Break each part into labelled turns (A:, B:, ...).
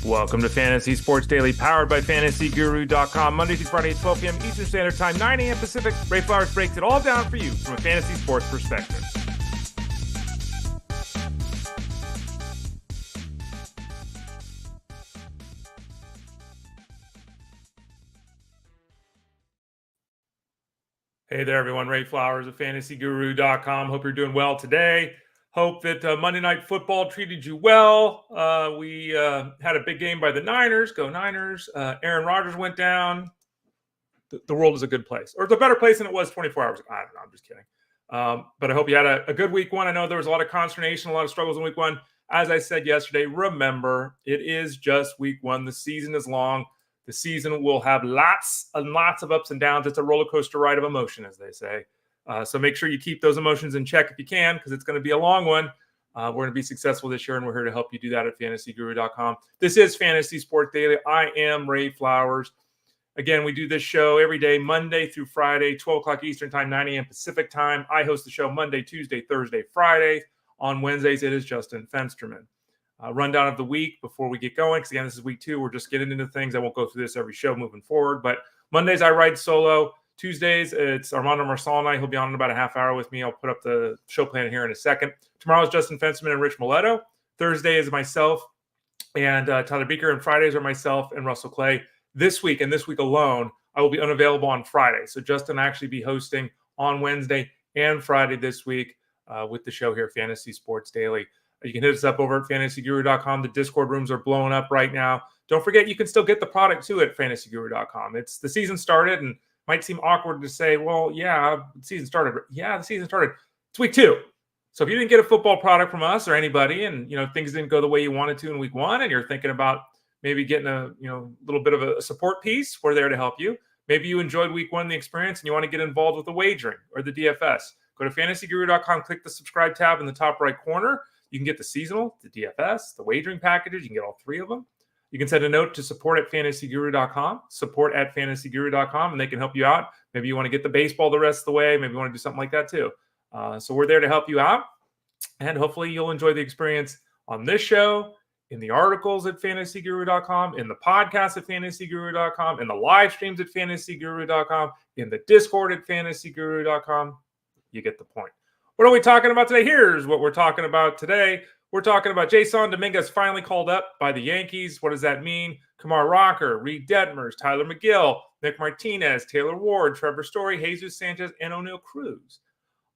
A: Welcome to Fantasy Sports Daily, powered by FantasyGuru.com. Monday through Friday at 12 p.m. Eastern Standard Time, 9 a.m. Pacific. Ray Flowers breaks it all down for you from a fantasy sports perspective. Hey there, everyone. Ray Flowers of FantasyGuru.com. Hope you're doing well today. Hope that Monday Night Football treated you well. We had a big game by the Niners. Go Niners. Aaron Rodgers went down. The world is a good place. Or it's a better place than it was 24 hours ago. I don't know. I'm just kidding. But I hope you had a good week one. I know there was a lot of consternation, a lot of struggles in week one. As I said yesterday, remember, it is just week one. The season is long. The season will have lots and lots of ups and downs. It's a roller coaster ride of emotion, as they say. So make sure you keep those emotions in check if you can, because it's going to be a long one. We're going to be successful this year, and we're here to help you do that at FantasyGuru.com. This is Fantasy Sports Daily. I am Ray Flowers. Again, we do this show every day, Monday through Friday, 12 o'clock Eastern Time, 9 a.m. Pacific Time. I host the show Monday, Tuesday, Thursday, Friday. On Wednesdays, it is Justin Fensterman. Rundown of the week before we get going, because again, this is week two. We're just getting into things. I won't go through this every show moving forward, but Mondays I ride solo. Tuesdays, it's Armando Marçal and I. He'll be on in about a half hour with me. I'll put up the show plan here in a second. Tomorrow is Justin Fensterman and Rich Mileto. Thursday is myself and Tyler Beaker, and Fridays are myself and Russell Clay. This week, and this week alone, I will be unavailable on Friday. So Justin will actually be hosting on Wednesday and Friday this week with the show here, Fantasy Sports Daily. You can hit us up over at FantasyGuru.com. The Discord rooms are blowing up right now. Don't forget, you can still get the product too at FantasyGuru.com. It's the season started, and might seem awkward to say, well, yeah, the season started. Yeah, the season started. It's week two. So if you didn't get a football product from us or anybody, and things didn't go the way you wanted to in week one, and you're thinking about maybe getting a little bit of a support piece, we're there to help you. Maybe you enjoyed week one, the experience, and you want to get involved with the wagering or the DFS. Go to FantasyGuru.com, click the subscribe tab in the top right corner. You can get the seasonal, the DFS, the wagering packages. You can get all three of them. You can send a note to support@FantasyGuru.com, support@FantasyGuru.com, and they can help you out. Maybe you want to get the baseball the rest of the way. Maybe you want to do something like that too. So we're there to help you out, and hopefully you'll enjoy the experience on this show, in the articles at FantasyGuru.com, in the podcast at FantasyGuru.com, in the live streams at FantasyGuru.com, in the Discord at FantasyGuru.com. You get the point. What are we talking about today? Here's what we're talking about today. We're talking about Jasson Dominguez finally called up by the Yankees. What does that mean? Kumar, Reid, Detmers, Tylor, Megill, Nick Martinez, Taylor Ward, Trevor Story, Jesus Sanchez, and Oneil Cruz.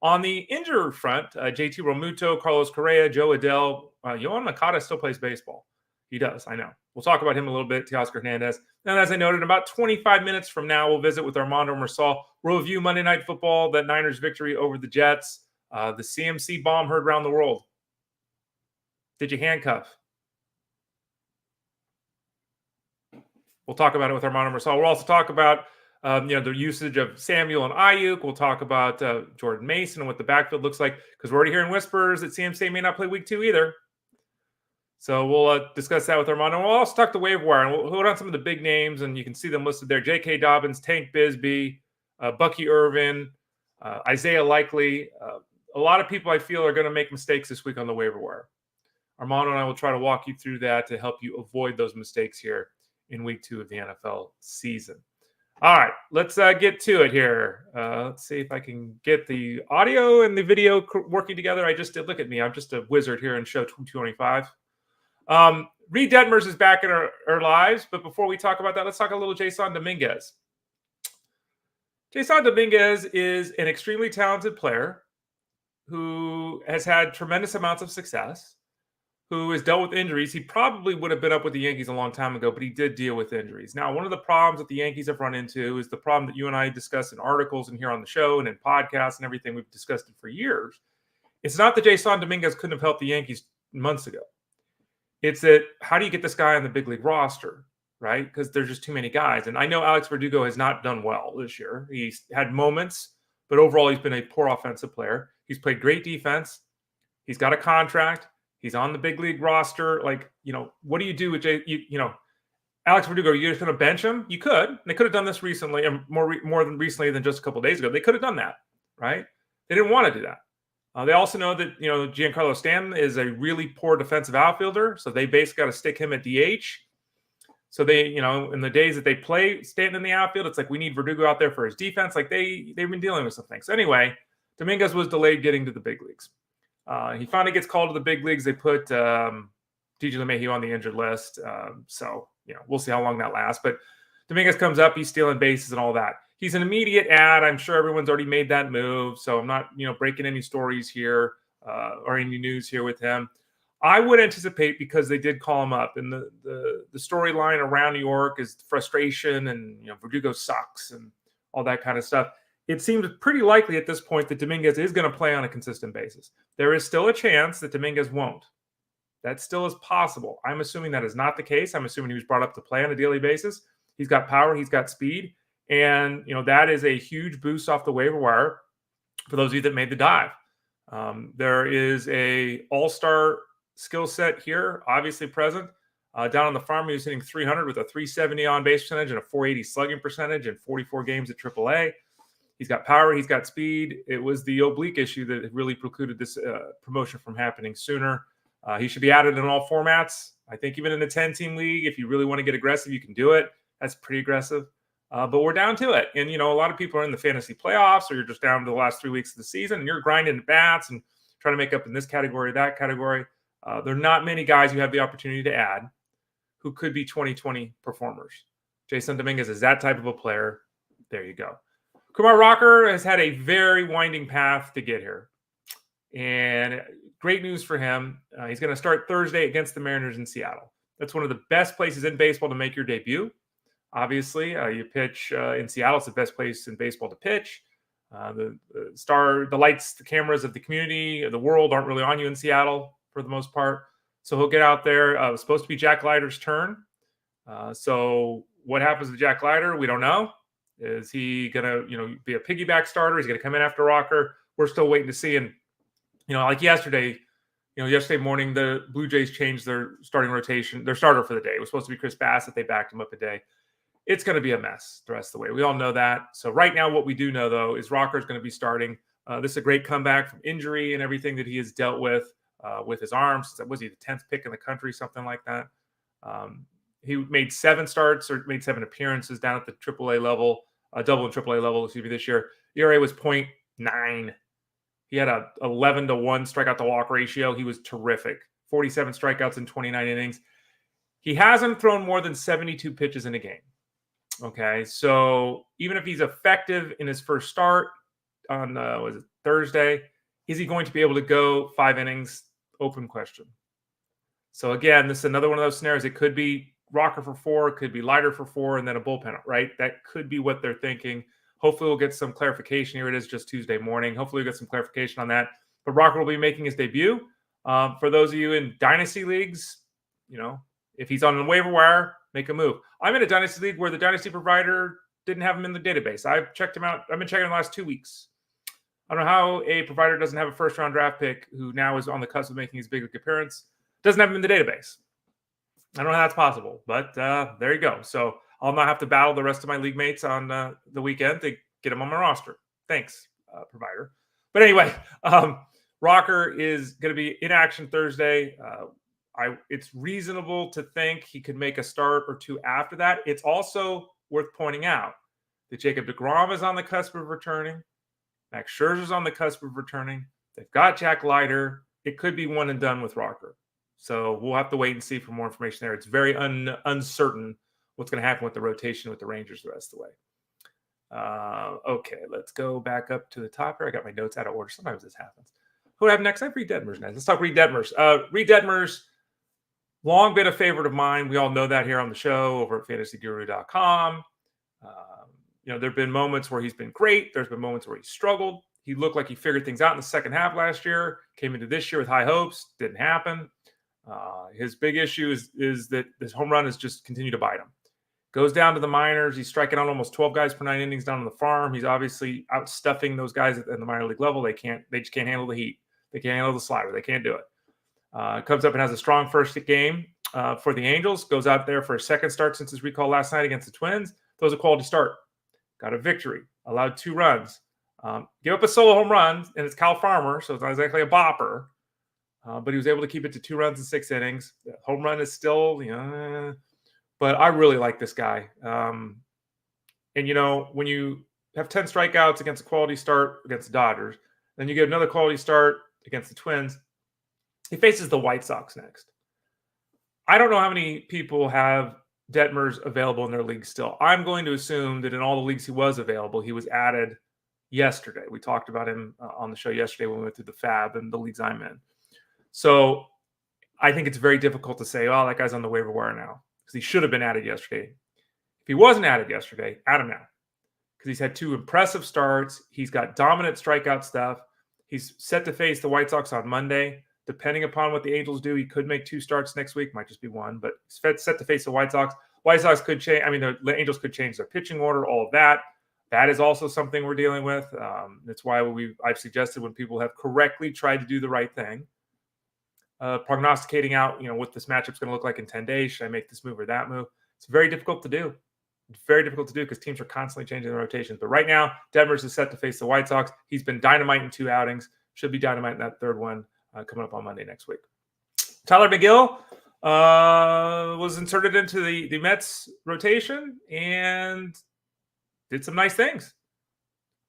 A: On the injured front, JT Realmuto, Carlos Correa, Joe Adell, Yoan still plays baseball. He does, I know. We'll talk about him a little bit, Teoscar Hernandez. And as I noted, about 25 minutes from now, we'll visit with Armando Marçal. We'll review Monday Night Football, that Niners victory over the Jets, the CMC bomb heard around the world. Did you handcuff? We'll talk about it with Armando Marçal. We'll also talk about the usage of Samuel and Aiyuk. We'll talk about Jordan Mason and what the backfield looks like, because we're already hearing whispers that CMC may not play week two either. So we'll discuss that with Armando. We'll also talk the waiver wire, and we'll hold on some of the big names, and you can see them listed there. J.K. Dobbins, Tank Bigsby, Bucky Irving, Isiah likely. A lot of people I feel are going to make mistakes this week on the waiver wire. Armando and I will try to walk you through that to help you avoid those mistakes here in week two of the NFL season. All right, let's get to it here. Let's see if I can get the audio and the video working together. I just did. Look at me. I'm just a wizard here in show 225. Reid Detmers is back in our lives, but before we talk about that, let's talk a little Jasson Dominguez. Jasson Dominguez is an extremely talented player who has had tremendous amounts of success, who has dealt with injuries. He probably would have been up with the Yankees a long time ago, but he did deal with injuries. Now, one of the problems that the Yankees have run into is the problem that you and I discussed in articles and here on the show and in podcasts and everything. We've discussed it for years. It's not that Jasson Dominguez couldn't have helped the Yankees months ago. It's that, how do you get this guy on the big league roster, right? Because there's just too many guys. And I know Alex Verdugo has not done well this year. He's had moments, but overall he's been a poor offensive player. He's played great defense. He's got a contract. He's on the big league roster. What do you do with Alex Verdugo? Are you just going to bench him? You could. They could have done this recently, and more than recently than just a couple of days ago. They could have done that, right? They didn't want to do that. They also know that, Giancarlo Stanton is a really poor defensive outfielder, so they basically got to stick him at DH. So they, in the days that they play standing in the outfield, it's like we need Verdugo out there for his defense. Like they've been dealing with some things. So anyway, Dominguez was delayed getting to the big leagues. He finally gets called to the big leagues. They put DJ LeMahieu on the injured list. So we'll see how long that lasts. But Dominguez comes up, he's stealing bases and all that. He's an immediate ad. I'm sure everyone's already made that move. So I'm not, breaking any stories here or any news here with him. I would anticipate, because they did call him up, and the storyline around New York is frustration and Verdugo sucks and all that kind of stuff. It seems pretty likely at this point that Dominguez is going to play on a consistent basis. There is still a chance that Dominguez won't. That still is possible. I'm assuming that is not the case. I'm assuming he was brought up to play on a daily basis. He's got power, he's got speed, and that is a huge boost off the waiver wire for those of you that made the dive. There is a all-star skill set here, obviously present. Down on the farm, he was hitting 300 with a 370 on-base percentage and a 480 slugging percentage in 44 games at AAA. He's got power, he's got speed. It was the oblique issue that really precluded this promotion from happening sooner. He should be added in all formats. I think even in a 10-team league, if you really want to get aggressive, you can do it. That's pretty aggressive. But we're down to it. And, a lot of people are in the fantasy playoffs, or you're just down to the last 3 weeks of the season, and you're grinding bats and trying to make up in this category, that category. There are not many guys you have the opportunity to add who could be 2020 performers. Jasson Dominguez is that type of a player. There you go. Kumar Rocker has had a very winding path to get here. And great news for him. He's going to start Thursday against the Mariners in Seattle. That's one of the best places in baseball to make your debut. Obviously, you pitch in Seattle. It's the best place in baseball to pitch. The lights, the cameras of the community, the world aren't really on you in Seattle for the most part. So he'll get out there. It was supposed to be Jack Leiter's turn. So what happens to Jack Leiter? We don't know. Is he going to, be a piggyback starter? He's going to come in after Rocker. We're still waiting to see. And, like yesterday morning, the Blue Jays changed their starting rotation, their starter for the day. It was supposed to be Chris Bassett. They backed him up a day. It's going to be a mess the rest of the way. We all know that. So right now, what we do know, though, is Rocker is going to be starting. This is a great comeback from injury and everything that he has dealt with his arms. Was he the 10th pick in the country, something like that? He made 7 starts or made 7 appearances down at the AAA level, double and AAA level, this year. ERA was 0.9. He had a 11-1 strikeout to walk ratio. He was terrific. 47 strikeouts in 29 innings. He hasn't thrown more than 72 pitches in a game. Okay, so even if he's effective in his first start on Thursday, is he going to be able to go 5 innings? Open question. So again, this is another one of those scenarios. It could be Rocker for 4, it could be Leiter for 4, and then a bullpen, right? That could be what they're thinking. Hopefully we'll get some clarification. Here it is, just Tuesday morning. Hopefully we'll get some clarification on that. But Rocker will be making his debut. For those of you in dynasty leagues, if he's on the waiver wire, make a move. I'm in a dynasty league where the dynasty provider didn't have him in the database. I've checked him out. I've been checking him the last 2 weeks. I don't know how a provider doesn't have a first-round draft pick who now is on the cusp of making his big league appearance, doesn't have him in the database. I don't know how that's possible, but there you go. So I'll not have to battle the rest of my league mates on the weekend to get him on my roster. Thanks, provider. But anyway, Rocker is going to be in action Thursday. It's reasonable to think he could make a start or 2 after that. It's also worth pointing out that Jacob deGrom is on the cusp of returning. Max Scherzer's on the cusp of returning. They've got Jack Leiter. It could be one and done with Rocker. So we'll have to wait and see for more information there. It's very uncertain what's going to happen with the rotation with the Rangers the rest of the way. Okay, let's go back up to the top here. I got my notes out of order. Sometimes this happens. Who do I have next? I have Reid Detmers next. Let's talk Reid Detmers. Reid Detmers, long been a favorite of mine. We all know that here on the show over at fantasyguru.com. There have been moments where he's been great. There's been moments where he struggled. He looked like he figured things out in the second half last year, came into this year with high hopes. Didn't happen. His big issue is that this home run has just continued to bite him. Goes down to the minors. He's striking out almost 12 guys per 9 innings down on the farm. He's obviously out stuffing those guys at the minor league level. They just can't handle the heat. They can't handle the slider. They can't do it. Comes up and has a strong first game for the Angels. Goes out there for a second start since his recall last night against the Twins. Throws a quality start. Got a victory. Allowed 2 runs. Give up a solo home run, and it's Kyle Farmer, so it's not exactly a bopper. But he was able to keep it to 2 runs in 6 innings. The home run is still, But I really like this guy. And, when you have 10 strikeouts against a quality start against the Dodgers, then you get another quality start against the Twins, he faces the White Sox next. I don't know how many people have Detmers available in their league still. I'm going to assume that in all the leagues he was available, he was added yesterday. We talked about him on the show yesterday when we went through the FAB and the leagues I'm in. So I think it's very difficult to say, oh, that guy's on the waiver wire now, because he should have been added yesterday. If he wasn't added yesterday, add him now, because he's had 2 impressive starts. He's got dominant strikeout stuff. He's set to face the White Sox on Monday. Depending upon what the Angels do, he could make 2 starts next week. Might just be 1, but he's set to face the White Sox. White Sox could change. I mean, the Angels could change their pitching order, all of that. That is also something we're dealing with. That's why I've suggested when people have correctly tried to do the right thing, prognosticating out, what this matchup's going to look like in 10 days. Should I make this move or that move? It's very difficult to do. It's very difficult to do because teams are constantly changing their rotations. But right now, Detmers is set to face the White Sox. He's been dynamite in 2 outings. Should be dynamite in that 3rd one coming up on Monday next week. Tylor Megill was inserted into the Mets rotation and did some nice things.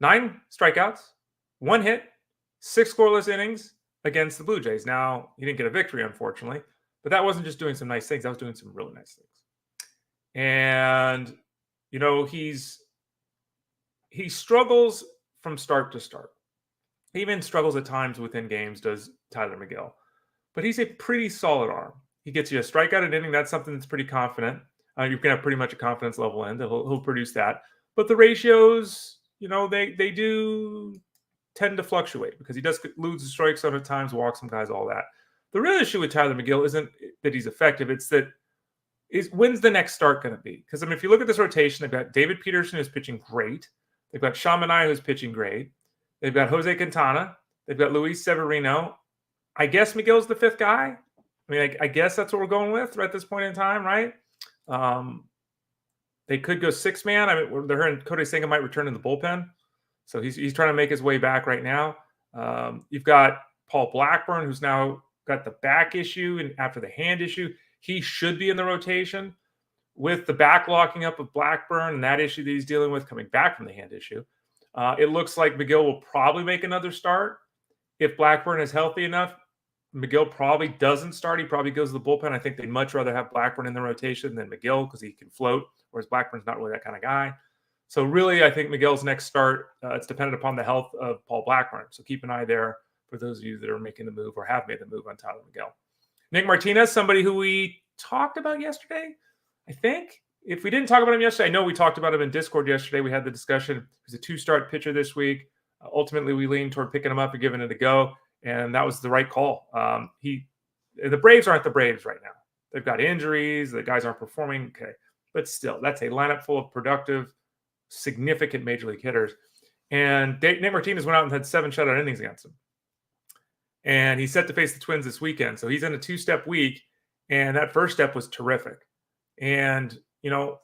A: 9 strikeouts, 1 hit, 6 scoreless innings against the Blue Jays. Now, he didn't get a victory, unfortunately, but that wasn't just doing some nice things. That was doing some really nice things. And, he struggles from start to start. He even struggles at times within games, does Tylor Megill. But he's a pretty solid arm. He gets you a strikeout an inning. That's something that's pretty confident. You can have pretty much a confidence level in that he'll produce that. But the ratios, they do tend to fluctuate because he does lose the strikes zone at times, walk some guys, all that. The real issue with Tylor Megill isn't that he's effective. It's that when's the next start going to be? Because, if you look at this rotation, they've got David Peterson who's pitching great. They've got Shamanai who's pitching great. They've got Jose Quintana. They've got Luis Severino. I guess Miguel's the 5th guy. I mean, I guess that's what we're going with at this point in time, right? They could go 6-man. I mean, they're hearing Cody Senga might return in the bullpen. So he's trying to make his way back right now. You've got Paul Blackburn, who's now got the back issue and after the hand issue. He should be in the rotation. With the back locking up of Blackburn and that issue that he's dealing with coming back from the hand issue, it looks like Megill will probably make another start. If Blackburn is healthy enough, Megill probably doesn't start. He probably goes to the bullpen. I think they'd much rather have Blackburn in the rotation than Megill because he can float, whereas Blackburn's not really that kind of guy. So really, I think Megill's next start, it's dependent upon the health of Paul Blackburn. So keep an eye there for those of you that are making the move or have made the move on Tylor Megill. Nick Martinez, somebody who we talked about yesterday, I think. If we didn't talk about him yesterday, I know we talked about him in Discord yesterday. We had the discussion. He's a 2-start pitcher this week. Ultimately, we leaned toward picking him up and giving it a go, and that was the right call. The Braves aren't the Braves right now. They've got injuries. The guys aren't performing. Okay, but still, that's a lineup full of productive, significant major league hitters. And Nick Martinez went out and had 7 shutout innings against him. And he's set to face the Twins this weekend. So he's in a 2-step week, and that first step was terrific. And,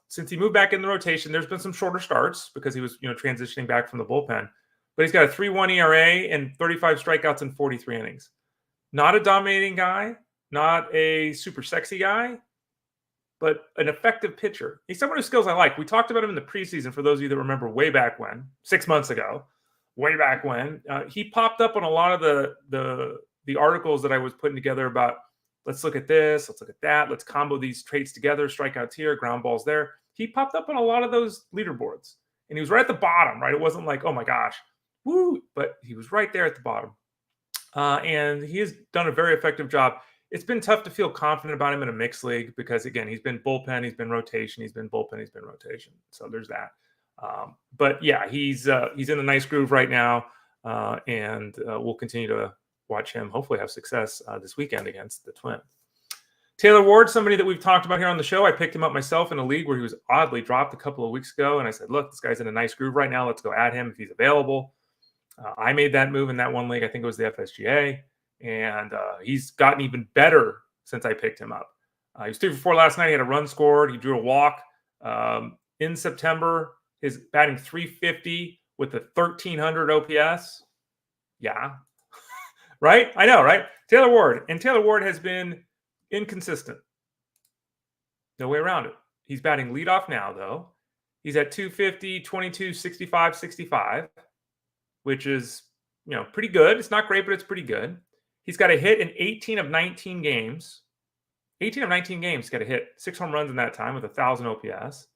A: since he moved back in the rotation, there's been some shorter starts because he was, transitioning back from the bullpen. But he's got a 3.1 ERA and 35 strikeouts in 43 innings. Not a dominating guy, not a super sexy guy, but an effective pitcher. He's someone whose skills I like. We talked about him in the preseason, for those of you that remember way back when, 6 months ago, way back when. He popped up on a lot of the articles that I was putting together about, let's look at this, let's look at that, let's combo these traits together, strikeouts here, ground balls there. He popped up on a lot of those leaderboards. And he was right at the bottom, right? It wasn't like, oh my gosh, woo, but he was right there at the bottom. And he has done a very effective job. It's been tough to feel confident about him in a mixed league because, again, he's been bullpen, he's been rotation, he's been bullpen, he's been rotation. So there's that. But yeah, he's in a nice groove right now, and we'll continue to watch him hopefully have success this weekend against the Twins. Taylor Ward, somebody that we've talked about here on the show. I picked him up myself in a league where he was oddly dropped a couple of weeks ago, and I said, look, this guy's in a nice groove right now. Let's go at him if he's available. I made that move in that one league. I think it was the FSGA, and he's gotten even better since I picked him up. He was 3 for 4 last night. He had a run scored. He drew a walk. In September, his batting .350 with a 1,300 OPS. Yeah. Right? I know, right? Taylor Ward. And Taylor Ward has been inconsistent. No way around it. He's batting leadoff now, though. He's at 250, 22, 65, 65, which is, pretty good. It's not great, but it's pretty good. He's got a hit in 18 of 19 games. 18 of 19 games, got a hit. 6 home runs in that time with 1,000 OPS.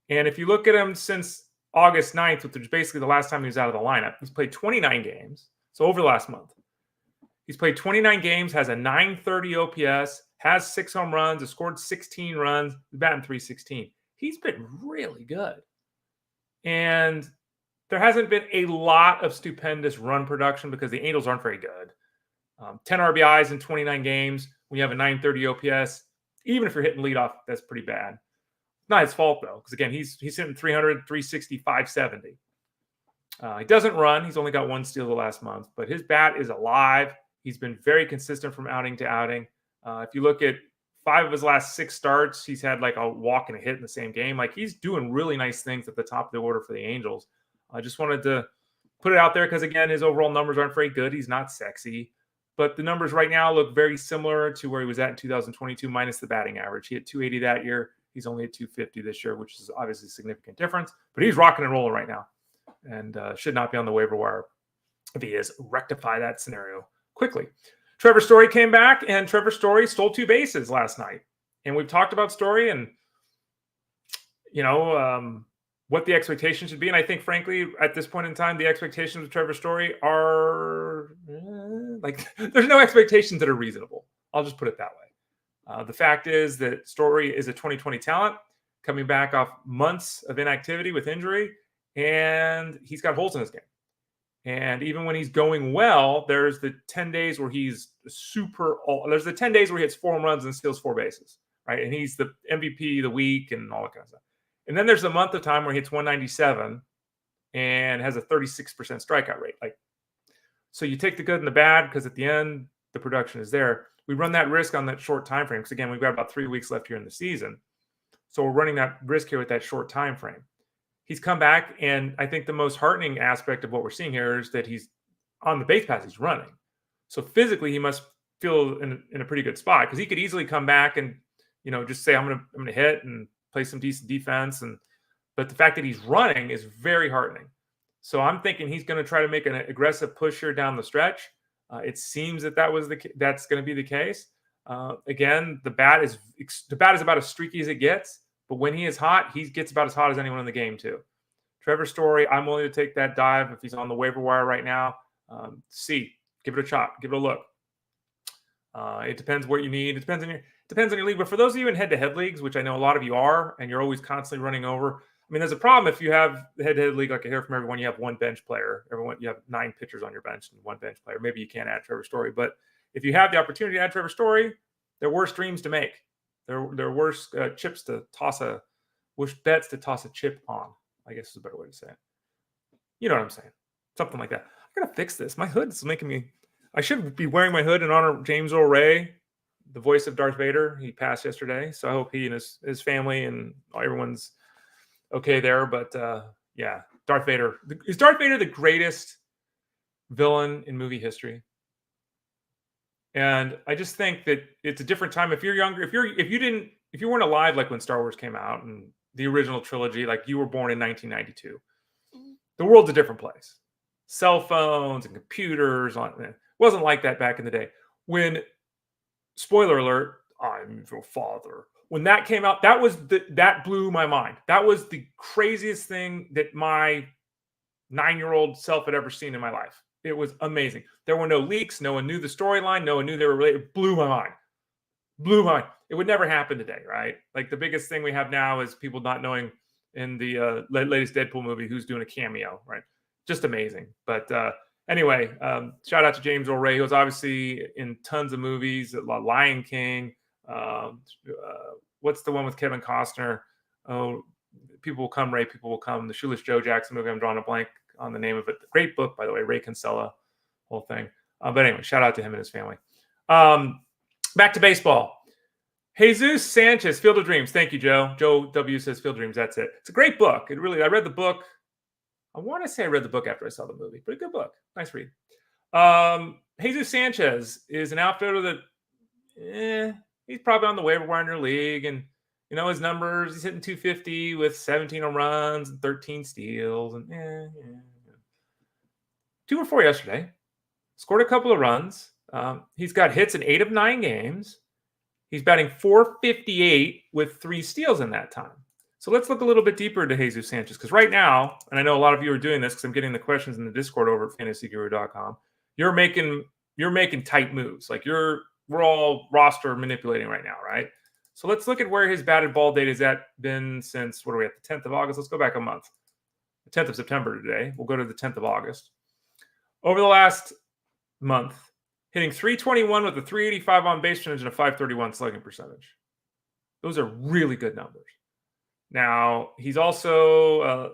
A: And if you look at him since August 9th, which is basically the last time he was out of the lineup, he's played 29 games. So over the last month. He's played 29 games, has a 930 OPS, has 6 home runs, has scored 16 runs, batting 316. He's been really good. And there hasn't been a lot of stupendous run production because the Angels aren't very good. 10 RBIs in 29 games. When you have a 930 OPS, even if you're hitting leadoff, that's pretty bad. Not his fault, though, because, again, he's hitting 300, 360, 570. He doesn't run. He's only got 1 steal the last month, but his bat is alive. He's been very consistent from outing to outing. If you look at 5 of his last 6 starts, he's had like a walk and a hit in the same game. Like, he's doing really nice things at the top of the order for the Angels. I just wanted to put it out there because, again, his overall numbers aren't very good. He's not sexy. But the numbers right now look very similar to where he was at in 2022 minus the batting average. He had 280 that year. He's only at 250 this year, which is obviously a significant difference. But he's rocking and rolling right now and should not be on the waiver wire. If he is, rectify that scenario quickly. Trevor Story came back, and Trevor Story stole 2 bases last night. And we've talked about Story and, what the expectations should be. And I think, frankly, at this point in time, the expectations of Trevor Story are there's no expectations that are reasonable. I'll just put it that way. The fact is that Story is a 2020 talent coming back off months of inactivity with injury, and he's got holes in his game. And even when he's going well, there's the 10 days where he's there's the 10 days where he hits 4 home runs and steals 4 bases, right? And he's the MVP of the week and all that kind of stuff. And then there's a month of time where he hits 197 and has a 36% strikeout rate. So you take the good and the bad because at the end, the production is there. We run that risk on that short time frame because, again, we've got about 3 weeks left here in the season. So we're running that risk here with that short time frame. He's come back, and I think the most heartening aspect of what we're seeing here is that he's on the base paths. He's running. So physically, he must feel in a pretty good spot because he could easily come back and, just say, I'm going to hit and play some decent defense. But the fact that he's running is very heartening. So I'm thinking he's going to try to make an aggressive push here down the stretch. It seems that's going to be the case. Again, the bat is about as streaky as it gets. But when he is hot, he gets about as hot as anyone in the game, too. Trevor Story, I'm willing to take that dive if he's on the waiver wire right now. Give it a shot, give it a look. It depends what you need. It depends on your league. But for those of you in head-to-head leagues, which I know a lot of you are, and you're always constantly running over, there's a problem if you have the head-to-head league, like I hear from everyone, you have 1 bench player. You have 9 pitchers on your bench and 1 bench player. Maybe you can't add Trevor Story. But if you have the opportunity to add Trevor Story, there are worse dreams to make. There are worse chips to toss worse bets to toss a chip on, I guess is a better way to say it. You know what I'm saying? Something like that. I got to fix this. My hood is making me... I should be wearing my hood in honor of James Earl Ray, the voice of Darth Vader. He passed yesterday, so I hope he and his family and everyone's okay there. But yeah, Darth Vader. Is Darth Vader the greatest villain in movie history? And I just think that it's a different time. If you're younger, if you weren't alive like when Star Wars came out and the original trilogy, like you were born in 1992, the world's a different place. Cell phones and computers it wasn't like that back in the day. When, spoiler alert, I'm your father. When that came out, that blew my mind. That was the craziest thing that my 9-year-old self had ever seen in my life. It was amazing. There were no leaks. No one knew the storyline. No one knew they were related. It blew my mind. It would never happen today, right? Like the biggest thing we have now is people not knowing in the latest Deadpool movie who's doing a cameo, right? Just amazing. But anyway, shout out to James Earl Ray. He was obviously in tons of movies, Lion King. What's the one with Kevin Costner? Oh, People Will Come, Ray. People Will Come. The Shoeless Joe Jackson movie. I'm drawing a blank on the name of it. Great book, by the way. Ray Kinsella, whole thing. But anyway, shout out to him and his family. Back to baseball. Jesus Sanchez, Field of Dreams. Thank you, Joe. Joe W says Field of Dreams. That's it. It's a great book. I read the book. I want to say I read the book after I saw the movie, but a good book. Nice read. Jesus Sanchez is an outfielder that he's probably on the waiver wire in your league. And, You know, his numbers, he's hitting 250 with 17 home runs and 13 steals. And 2 or 4 yesterday. Scored a couple of runs. He's got hits in 8 of 9 games. He's batting .458 with 3 steals in that time. So let's look a little bit deeper into Jesus Sanchez, because right now, and I know a lot of you are doing this because I'm getting the questions in the Discord over at fantasyguru.com, you're making tight moves. Like we're all roster manipulating right now, right? So let's look at where his batted ball data has been since, what are we at, the 10th of August? Let's go back a month. The 10th of September today. We'll go to the 10th of August. Over the last month, hitting .321 with a .385 on base percentage and a .531 slugging percentage. Those are really good numbers. Now, he's also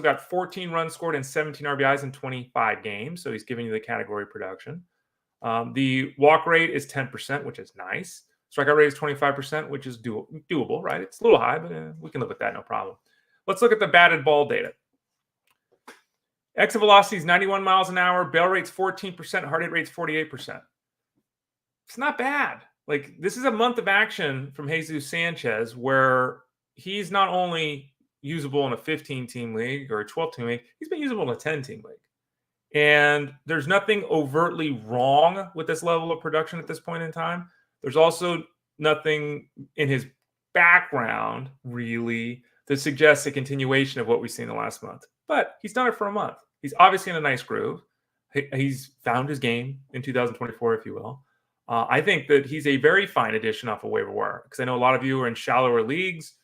A: got 14 runs scored and 17 RBIs in 25 games, so he's giving you the category production. The walk rate is 10%, which is nice. Strikeout rate is 25%, which is doable, right? It's a little high, but we can live with that, no problem. Let's look at the batted ball data. Exit velocity is 91 miles an hour. Barrel rate's 14%. Hard hit rate's 48%. It's not bad. Like, this is a month of action from Jesus Sanchez where he's not only usable in a 15-team league or a 12-team league, he's been usable in a 10-team league. And there's nothing overtly wrong with this level of production at this point in time. There's also nothing in his background, really, that suggests a continuation of what we've seen in the last month. But he's done it for a month. He's obviously in a nice groove. He's found his game in 2024, if you will. I think that he's a very fine addition off of waiver wire, because I know a lot of you are in shallower leagues,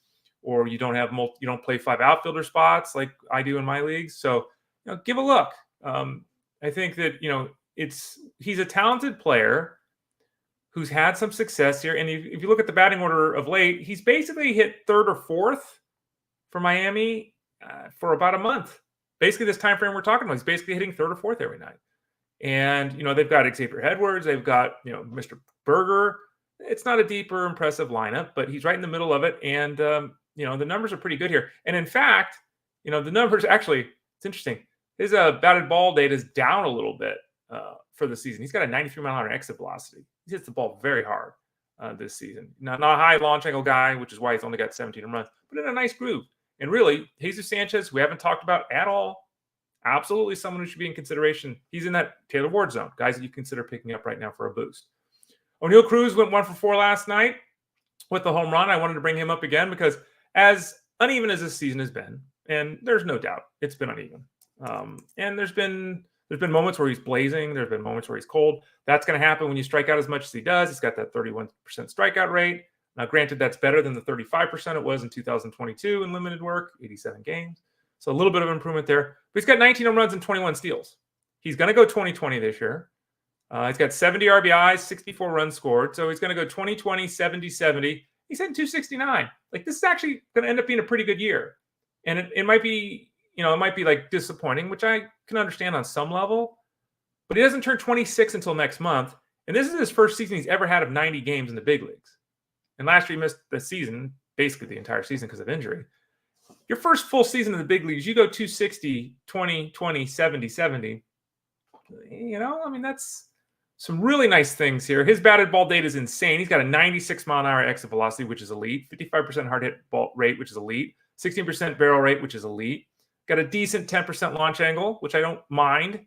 A: or you don't have you don't play 5 outfielder spots like I do in my leagues. So, give a look. I think that he's a talented player who's had some success here. And if you look at the batting order of late, he's basically hit 3rd or 4th for Miami for about a month. Basically, this time frame we're talking about, he's basically hitting 3rd or 4th every night. And they've got Xavier Edwards, they've got Mr. Berger. It's not a deep or impressive lineup, but he's right in the middle of it. And the numbers are pretty good here. And in fact, the numbers actually, it's interesting. His batted ball data is down a little bit for the season. He's got a 93-mile-an-hour exit velocity. He hits the ball very hard this season. Not a high launch angle guy, which is why he's only got 17 runs, but in a nice groove. And really, Jesus Sanchez, we haven't talked about at all. Absolutely someone who should be in consideration. He's in that Taylor Ward zone, guys that you consider picking up right now for a boost. Oneil Cruz went 1 for 4 last night with the home run. I wanted to bring him up again because as uneven as this season has been, and there's no doubt it's been uneven. And there's been moments where he's blazing. There's been moments where he's cold. That's going to happen when you strike out as much as he does. He's got that 31% strikeout rate. Now, granted, that's better than the 35% it was in 2022 in limited work, 87 games. So a little bit of improvement there. But he's got 19 home runs and 21 steals. He's going to go 20-20 this year. He's got 70 RBIs, 64 runs scored. So he's going to go 20-20, 70-70. He's hitting 269. Like, this is actually going to end up being a pretty good year. And it might be, it might be like disappointing, which I can understand on some level. But he doesn't turn 26 until next month. And this is his first season he's ever had of 90 games in the big leagues. And last year he missed the season, basically the entire season because of injury. Your first full season in the big leagues, you go 260, 20, 20, 70, 70. That's some really nice things here. His batted ball data is insane. He's got a 96-mile-an-hour exit velocity, which is elite. 55% hard hit ball rate, which is elite. 16% barrel rate, which is elite. Got a decent 10% launch angle, which I don't mind.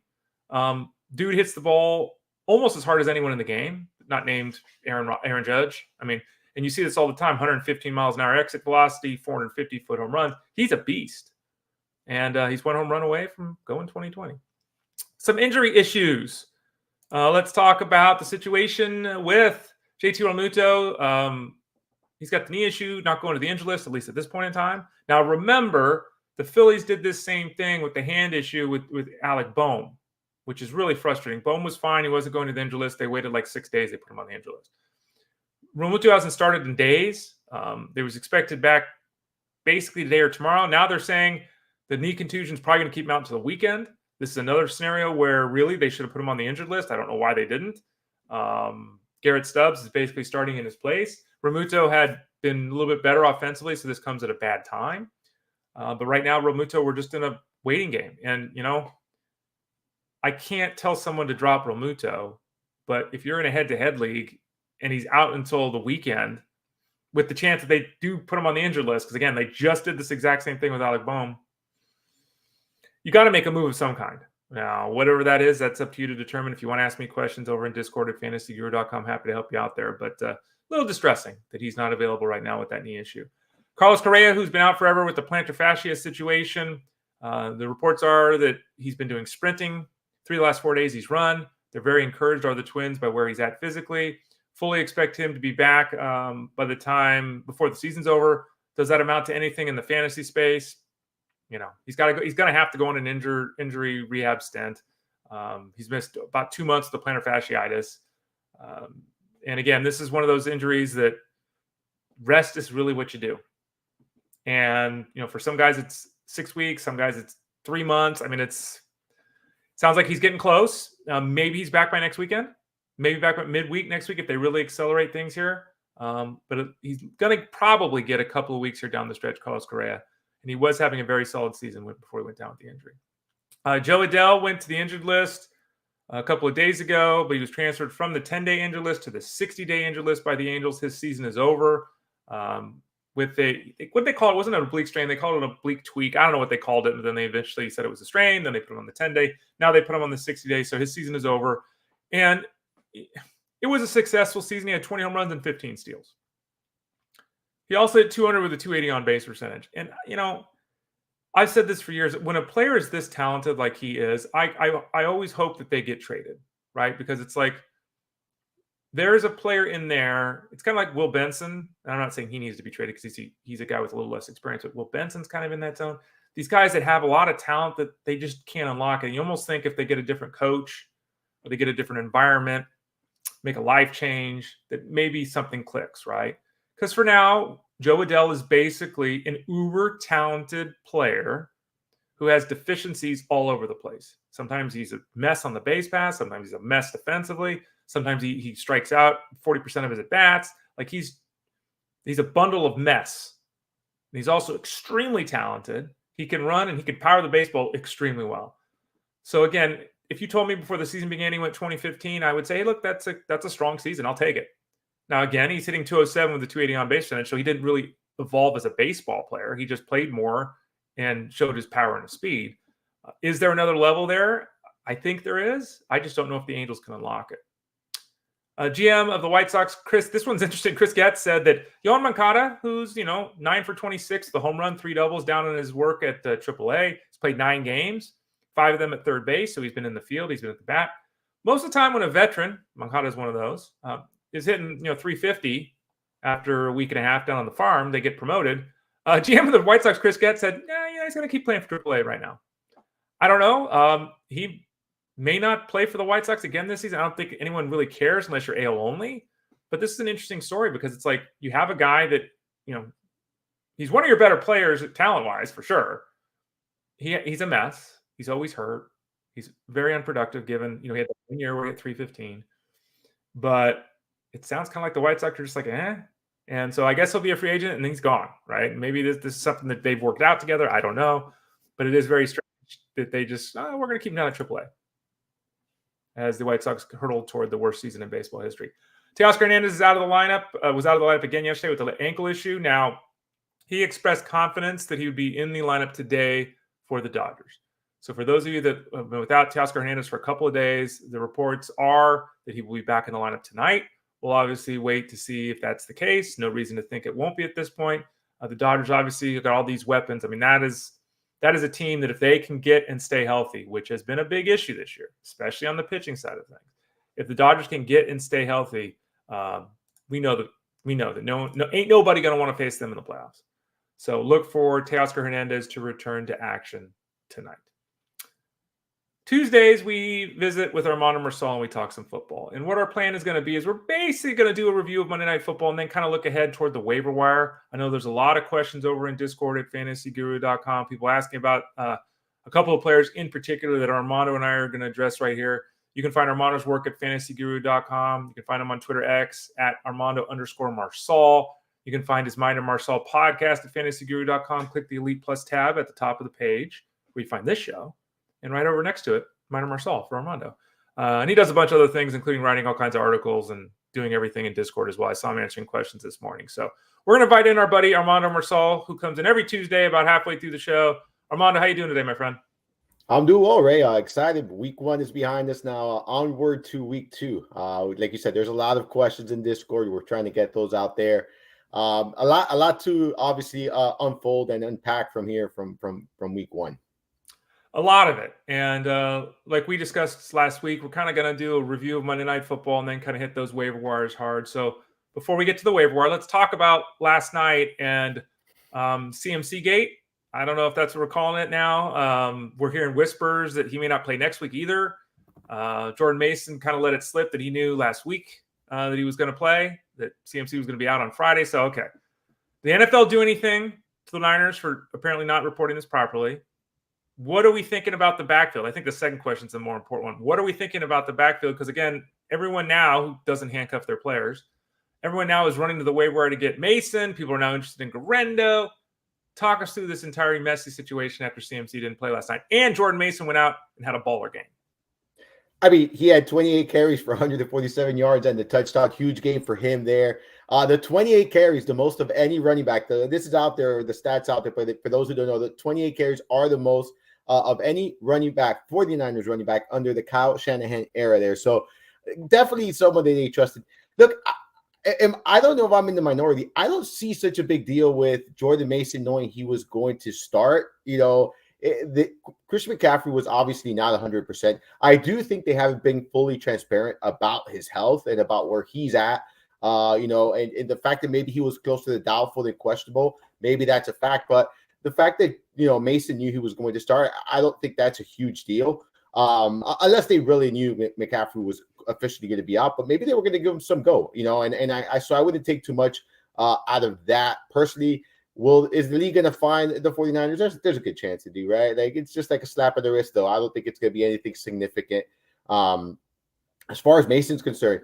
A: Dude hits the ball almost as hard as anyone in the game, not named Aaron Judge. And you see this all the time, 115 miles an hour exit velocity, 450-foot home runs. He's a beast. And he's 1 home run away from going 2020. Some injury issues. Let's talk about the situation with JT Realmuto. He's got the knee issue, not going to the injury list, at least at this point in time. Now, remember, the Phillies did this same thing with the hand issue with Alec Bohm, which is really frustrating. Bohm was fine. He wasn't going to the injury list. They waited like 6 days. They put him on the injury list. Realmuto hasn't started in days. They was expected back basically today or tomorrow. Now they're saying the knee contusion is probably going to keep him out until the weekend. This is another scenario where really they should have put him on the injured list. I don't know why they didn't. Garrett Stubbs is basically starting in his place. Realmuto had been a little bit better offensively, so this comes at a bad time. But right now, Realmuto, we're just in a waiting game. And, I can't tell someone to drop Realmuto, but if you're in a head-to-head league and he's out until the weekend, with the chance that they do put him on the injured list, because again, they just did this exact same thing with Alec Bohm, you got to make a move of some kind. Now, whatever that is, that's up to you to determine. If you want to ask me questions over in Discord at fantasyguru.com, happy to help you out there. But a little distressing that he's not available right now with that knee issue. Carlos Correa, who's been out forever with the plantar fascia situation, the reports are that he's been doing sprinting. 3 of the last 4 days he's run. They're very encouraged, are the Twins, by where he's at physically. Fully expect him to be back by the time before the season's over. Does that amount to anything in the fantasy space? You know, he's got to go. He's going to have to go on an injury rehab stint. He's missed about 2 months with the plantar fasciitis. And again, this is one of those injuries that rest is really what you do. And, you know, for some guys, it's 6 weeks. Some guys, it's 3 months. I mean, sounds like he's getting close. Maybe he's back by next weekend. Maybe back by midweek next week if they really accelerate things here. But he's going to probably get a couple of weeks here down the stretch, Carlos Correa. And he was having a very solid season before he went down with the injury. Joe Adell went to the injured list a couple of days ago, but he was transferred from the 10-day injured list to the 60-day injured list by the Angels. His season is over. What they call it wasn't an oblique strain. They called it an oblique tweak. I don't know what they called it, but then they eventually said it was a strain. Then they put him on the 10-day. Now they put him on the 60-day. So his season is over. And it was a successful season. He had 20 home runs and 15 steals. He also hit 200 with a 280 on base percentage. And, you know, I've said this for years. When a player is this talented like he is, I always hope that they get traded, right? Because it's like there is a player in there. It's kind of like Will Benson. And I'm not saying he needs to be traded because he's a guy with a little less experience, but Will Benson's kind of in that zone. These guys that have a lot of talent that they just can't unlock. And you almost think if they get a different coach or they get a different environment, make a life change, that maybe something clicks, right? Because for now, Joe Adell is basically an uber talented player who has deficiencies all over the place. Sometimes he's a mess on the base pass. Sometimes he's a mess defensively. Sometimes he strikes out 40% of his at-bats. Like he's a bundle of mess. And he's also extremely talented. He can run and he can power the baseball extremely well. So again, if you told me before the season began he went 2015, I would say, hey, look, that's a strong season. I'll take it. Now, again, he's hitting 207 with a 280 on base percentage, so he didn't really evolve as a baseball player. He just played more and showed his power and his speed. Is there another level there? I think there is. I just don't know if the Angels can unlock it. GM of the White Sox, Chris, this one's interesting. Chris Getz said that Yoan Moncada, who's, 9 for 26, the home run, 3 doubles down on his work at AAA. He's played 9 games, 5 of them at third base, so he's been in the field. He's been at the bat. Most of the time when a veteran, Moncada is one of those, is hitting 350 after a week and a half down on the farm, they get promoted. GM of the White Sox, Chris Getz, said, he's going to keep playing for AAA right now. I don't know. He may not play for the White Sox again this season. I don't think anyone really cares unless you're AL only. But this is an interesting story because it's like you have a guy that, he's one of your better players talent-wise for sure. He's a mess. He's always hurt. He's very unproductive given, he had 1 year where he had 315. But it sounds kind of like the White Sox are just like, eh. And so I guess he'll be a free agent and he's gone, right? Maybe this is something that they've worked out together. I don't know. But it is very strange that they just, we're going to keep him down at AAA as the White Sox hurtle toward the worst season in baseball history. Teoscar Hernandez is out of the lineup, was out of the lineup again yesterday with the ankle issue. Now, he expressed confidence that he would be in the lineup today for the Dodgers. So for those of you that have been without Teoscar Hernandez for a couple of days, the reports are that he will be back in the lineup tonight. We'll obviously wait to see if that's the case. No reason to think it won't be at this point. The Dodgers obviously got all these weapons. I mean, that is a team that if they can get and stay healthy, which has been a big issue this year, especially on the pitching side of things. If the Dodgers can get and stay healthy, we know that ain't nobody going to want to face them in the playoffs. So look for Teoscar Hernandez to return to action tonight. Tuesdays, we visit with Armando Marsal and we talk some football. And what our plan is going to be is we're basically going to do a review of Monday Night Football and then kind of look ahead toward the waiver wire. I know there's a lot of questions over in Discord at fantasyguru.com. People asking about a couple of players in particular that Armando and I are going to address right here. You can find Armando's work at fantasyguru.com. You can find him on Twitter X at Armando_Marsal. You can find his Mind of Marsal podcast at fantasyguru.com. Click the Elite Plus tab at the top of the page where you find this show. And right over next to it, Minor Marsal for Armando. And he does a bunch of other things, including writing all kinds of articles and doing everything in Discord as well. I saw him answering questions this morning. So we're going to invite in our buddy Armando Marsal, who comes in every Tuesday about halfway through the show. Armando, how you doing today, my friend?
B: I'm doing well, Ray. Excited. Week 1 is behind us now. Onward to week 2. Like you said, there's a lot of questions in Discord. We're trying to get those out there. A lot to obviously unfold and unpack from here from week 1.
A: A lot of it. And like we discussed last week, we're kind of going to do a review of Monday Night Football and then kind of hit those waiver wires hard. So before we get to the waiver wire, let's talk about last night and CMC Gate. I don't know if that's what we're calling it now. We're hearing whispers that he may not play next week either. Jordan Mason kind of let it slip that he knew last week that he was going to play, that CMC was going to be out on Friday. So, okay. Did the NFL do anything to the Niners for apparently not reporting this properly? What are we thinking about the backfield? I think the second question is the more important one. What are we thinking about the backfield? Because, again, everyone now who doesn't handcuff their players, everyone now is running to the waiver wire to get Mason. People are now interested in Garendo. Talk us through this entire messy situation after CMC didn't play last night. And Jordan Mason went out and had a baller game.
B: I mean, he had 28 carries for 147 yards and the touchdown. Huge game for him there. The 28 carries, the most of any running back. This is out there, the stats out there, but for those who don't know, the 28 carries are the most of any running back, 49ers running back under the Kyle Shanahan era there. So definitely someone that they trusted. Look, I don't know if I'm in the minority. I don't see such a big deal with Jordan Mason knowing he was going to start. You know, Christian McCaffrey was obviously not 100%. I do think they haven't been fully transparent about his health and about where he's at. You know, and the fact that maybe he was close to the doubtful and questionable, maybe that's a fact. But the fact that, you know, Mason knew he was going to start, I don't think that's a huge deal. Unless they really knew McCaffrey was officially going to be out, but maybe they were going to give him some go, you know, and I wouldn't take too much out of that personally. Is the league going to find the 49ers? There's a good chance to do, right? Like, it's just like a slap on the wrist, though. I don't think it's going to be anything significant. As far as Mason's concerned,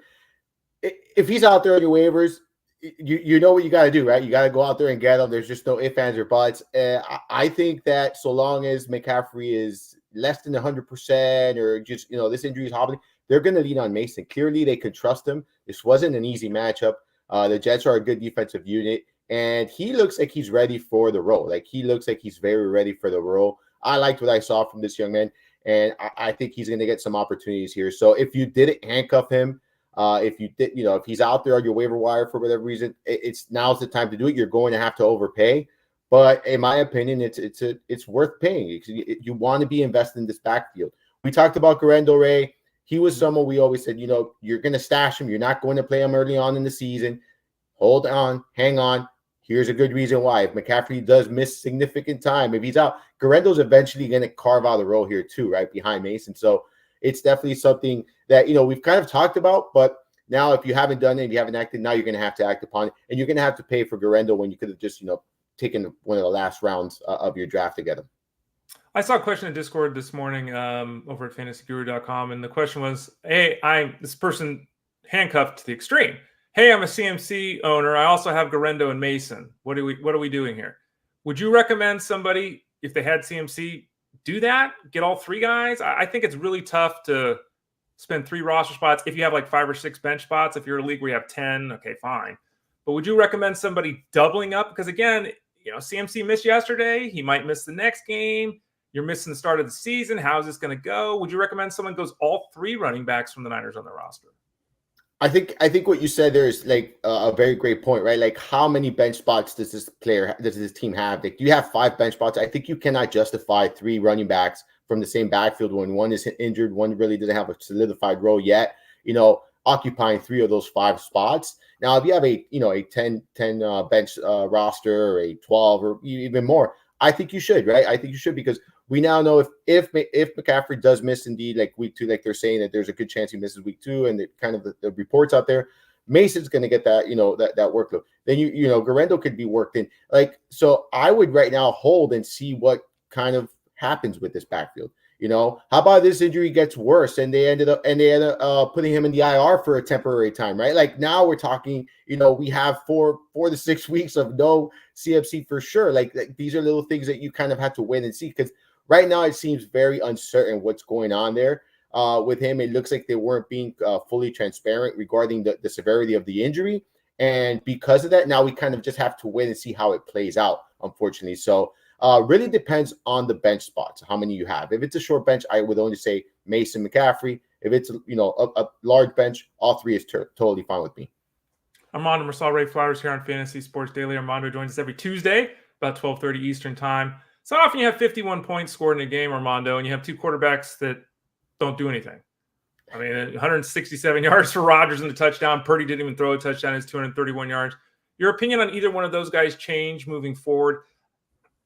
B: if he's out there on your waivers, you know what you got to do, right? You got to go out there and get him. There's just no ifs, ands, or buts. I think that so long as McCaffrey is less than 100% or just, you know, this injury is hobbling, they're going to lean on Mason. Clearly, they could trust him. This wasn't an easy matchup. The Jets are a good defensive unit, and he looks like he's ready for the role. Like, he looks like he's very ready for the role. I liked what I saw from this young man, and I think he's going to get some opportunities here. So if you didn't handcuff him, if you did, you know, if he's out there on your waiver wire for whatever reason, now's the time to do it. You're going to have to overpay. But in my opinion, it's worth paying. You want to be invested in this backfield. We talked about Garendo Ray. He was someone we always said, you know, you're going to stash him. You're not going to play him early on in the season. Hold on, hang on. Here's a good reason why. If McCaffrey does miss significant time, if he's out, Garendo's eventually going to carve out a role here too, right behind Mason. So it's definitely something that, you know, we've kind of talked about, but now if you haven't done it, if you haven't acted, now you're going to have to act upon it, and you're going to have to pay for Garendo when you could have just, you know, taken one of the last rounds of your draft to get him.
A: I saw a question in Discord this morning over at fantasyguru.com, and the question was, hey, I'm this person handcuffed to the extreme. Hey, I'm a CMC owner. I also have Garendo and Mason. What are we doing here? Would you recommend somebody, if they had CMC, do that? Get all three guys? I think it's really tough to spend 3 roster spots. If you have like 5 or 6 bench spots, if you're a league where you have 10, okay, fine. But would you recommend somebody doubling up? Because again, you know, CMC missed yesterday. He might miss the next game. You're missing the start of the season. How is this going to go? Would you recommend someone goes all 3 running backs from the Niners on their roster?
B: I think what you said there is like a very great point, right? Like, how many bench spots does this team have? Like, you have 5 bench spots. I think you cannot justify 3 running backs from the same backfield when one is injured, one really doesn't have a solidified role yet, you know, occupying 3 of those 5 spots. Now, if you have a 10 bench roster or a 12 or even more, I think you should, right? I think you should, because we now know if McCaffrey does miss indeed, like week 2, like they're saying that there's a good chance he misses week 2, and the reports out there, Mason's going to get that, you know, that workload. Then you know Garendo could be worked in. Like, so I would right now hold and see what kind of happens with this backfield. You know, how about this injury gets worse and they ended up putting him in the IR for a temporary time, right? Like, now we're talking, you know, we have 4 to 6 weeks of no CMC for sure. Like these are little things that you kind of have to wait and see, because right now it seems very uncertain what's going on there. with him. It looks like they weren't being fully transparent regarding the severity of the injury. And because of that, now we kind of just have to wait and see how it plays out, unfortunately. So really depends on the bench spots, how many you have. If it's a short bench, I would only say Mason, McCaffrey. If it's, a large bench, all three is totally fine with me.
A: Armando Marcel Flowers here on Fantasy Sports Daily. Armando joins us every Tuesday about 12:30 Eastern time. So often you have 51 points scored in a game, Armando, and you have two quarterbacks that don't do anything. I mean, 167 yards for Rodgers in the touchdown. Purdy didn't even throw a touchdown. It's 231 yards. Your opinion on either one of those guys change moving forward?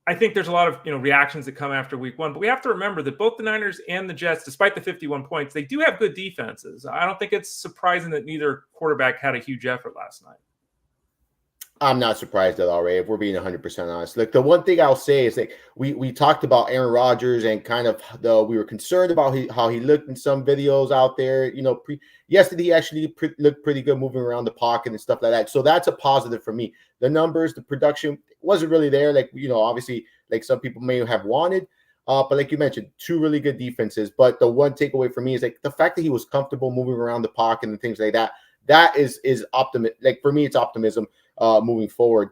A: I think there's a lot of reactions that come after week one, but we have to remember that both the Niners and the Jets, despite the 51 points, they do have good defenses. I don't think it's surprising that neither quarterback had a huge effort last night.
B: I'm not surprised at all, Ray, if we're being 100% honest. Look, the one thing I'll say is we talked about Aaron Rodgers and kind of we were concerned about how he looked in some videos out there. Yesterday he actually looked pretty good moving around the pocket and stuff like that. So that's a positive for me. The numbers, the production wasn't really there. Obviously, like some people may have wanted. But like you mentioned, two really good defenses. But the one takeaway for me is the fact that he was comfortable moving around the pocket and things like that. That is optimism. For me, it's optimism moving forward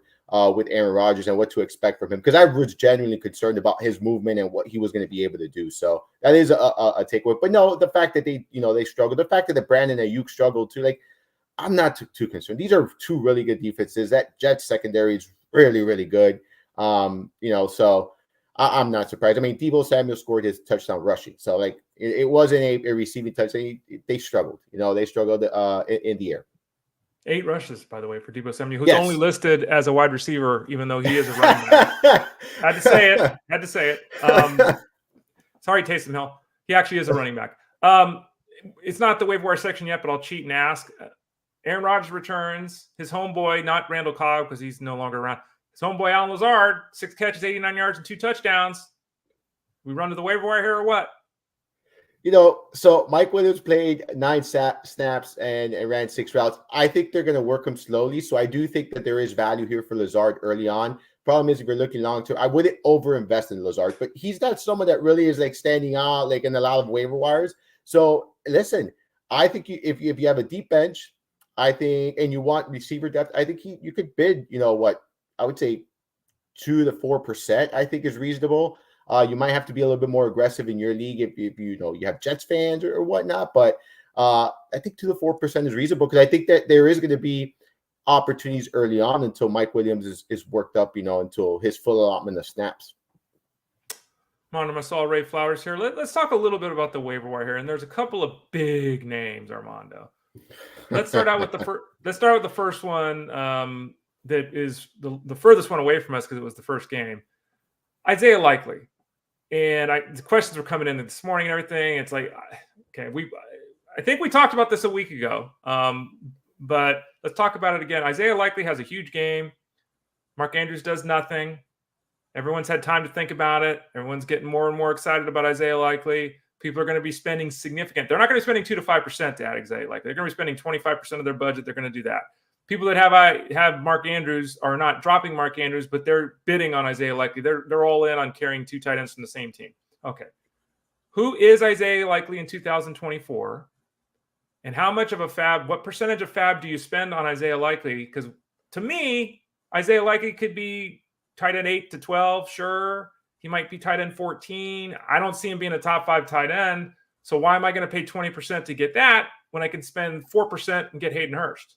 B: with Aaron Rodgers and what to expect from him, because I was genuinely concerned about his movement and what he was going to be able to do. So that is a takeaway. But no, the fact that they struggled, the fact that Brandon Aiyuk struggled too, I'm not too concerned. These are two really good defenses. That Jets secondary is really, really good. So I'm not surprised. I mean, Deebo Samuel scored his touchdown rushing. So it wasn't a receiving touchdown. They struggled. They struggled in the air.
A: 8 rushes, by the way, for Deebo Samuel, who's only listed as a wide receiver, even though he is a running back. Had to say it. Sorry, Taysom Hill. He actually is a running back. It's not the waiver wire section yet, but I'll cheat and ask. Aaron Rodgers returns. His homeboy, not Randall Cobb because he's no longer around. His homeboy, Allen Lazard, 6 catches, 89 yards, and 2 touchdowns. We run to the waiver wire here or what?
B: So Mike Williams played 9 snaps and ran 6 routes. I think they're going to work him slowly. So I do think that there is value here for Lazard early on. Problem is, if you're looking long term, I wouldn't overinvest in Lazard, but he's not someone that really is standing out in a lot of waiver wires. So listen, I think if you have a deep bench, I think, and you want receiver depth, I think you could bid, I would say 2 to 4%, I think is reasonable. You might have to be a little bit more aggressive in your league if you have Jets fans or whatnot, but I think 2 to 4% is reasonable, because I think that there is going to be opportunities early on until Mike Williams is worked up, until his full allotment of snaps.
A: Armando Marcel Flowers here. Let's talk a little bit about the waiver wire here, and there's a couple of big names, Armando. Let's start out with the first one that is the furthest one away from us because it was the first game. Isaiah Likely. And the questions were coming in this morning and everything. It's okay, I think we talked about this a week ago, but let's talk about it again. Isaiah Likely has a huge game. Mark Andrews does nothing. Everyone's had time to think about it. Everyone's getting more and more excited about Isaiah Likely. People are going to be spending significant. They're not going to be spending 2 to 5% to add Isaiah Likely. They're going to be spending 25% of their budget. They're going to do that. People that have Mark Andrews are not dropping Mark Andrews, but they're bidding on Isaiah Likely. They're all in on carrying 2 tight ends from the same team. Okay. Who is Isaiah Likely in 2024? And what percentage of fab do you spend on Isaiah Likely? Because to me, Isaiah Likely could be tight end 8 to 12. Sure. He might be tight end 14. I don't see him being a top 5 tight end. So why am I going to pay 20% to get that when I can spend 4% and get Hayden Hurst?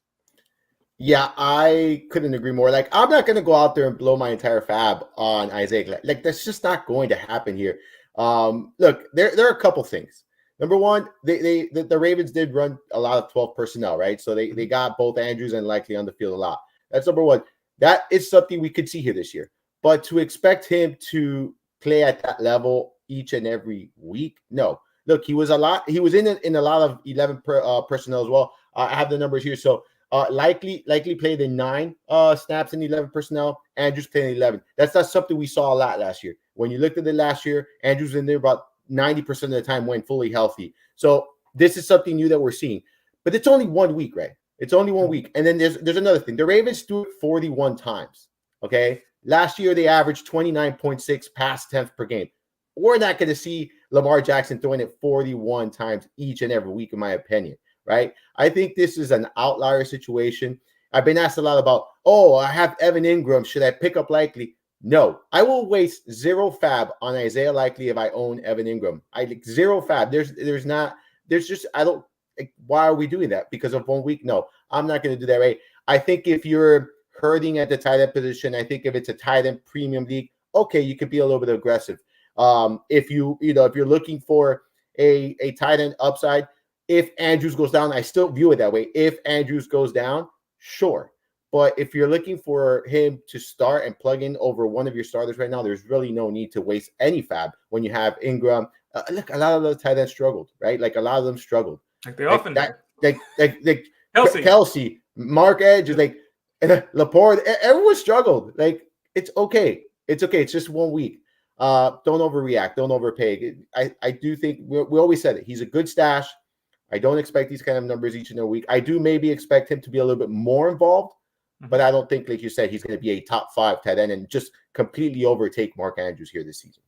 B: Yeah, I couldn't agree more. I'm not going to go out there and blow my entire fab on Isaiah. That's just not going to happen here. Look, there are a couple things. Number one, the Ravens did run a lot of 12 personnel, right? So they got both Andrews and Likely on the field a lot. That's number one. That is something we could see here this year. But to expect him to play at that level each and every week, no. Look, he was in a lot of 11 personnel as well. I have the numbers here. So Likely played in 9 snaps in 11 personnel. Andrews played in 11. That's not something we saw a lot last year. When you looked at it last year, Andrews in there about 90% of the time when fully healthy. So this is something new that we're seeing. But it's only 1 week, right? It's only 1 week. And then there's another thing. The Ravens threw it 41 times. Okay. Last year they averaged 29.6 pass attempts per game. We're not going to see Lamar Jackson throwing it 41 times each and every week, in my opinion, right? I think this is an outlier situation. I've been asked a lot about, I have Evan Ingram. Should I pick up Likely? No, I will waste zero fab on Isaiah Likely if I own Evan Ingram. Zero fab. Why are we doing that? Because of 1 week? No, I'm not going to do that, right? I think if you're hurting at the tight end position, I think if it's a tight end premium league, okay, you could be a little bit aggressive. If you're looking for a tight end upside, if Andrews goes down, I still view it that way. If Andrews goes down, sure. But if you're looking for him to start and plug in over one of your starters right now, there's really no need to waste any fab when you have Ingram. Look, a lot of those tight ends struggled, right? Like a lot of them struggled.
A: Like they often do.
B: Like
A: Kelsey,
B: Mark Edge, like Laporte, everyone struggled. Like it's okay. It's okay. It's just 1 week. Don't overreact. Don't overpay. I do think we always said it. He's a good stash. I don't expect these kind of numbers each and every week. I do maybe expect him to be a little bit more involved, but I don't think, like you said, he's going to be a top 5 tight end and just completely overtake Mark Andrews here this season.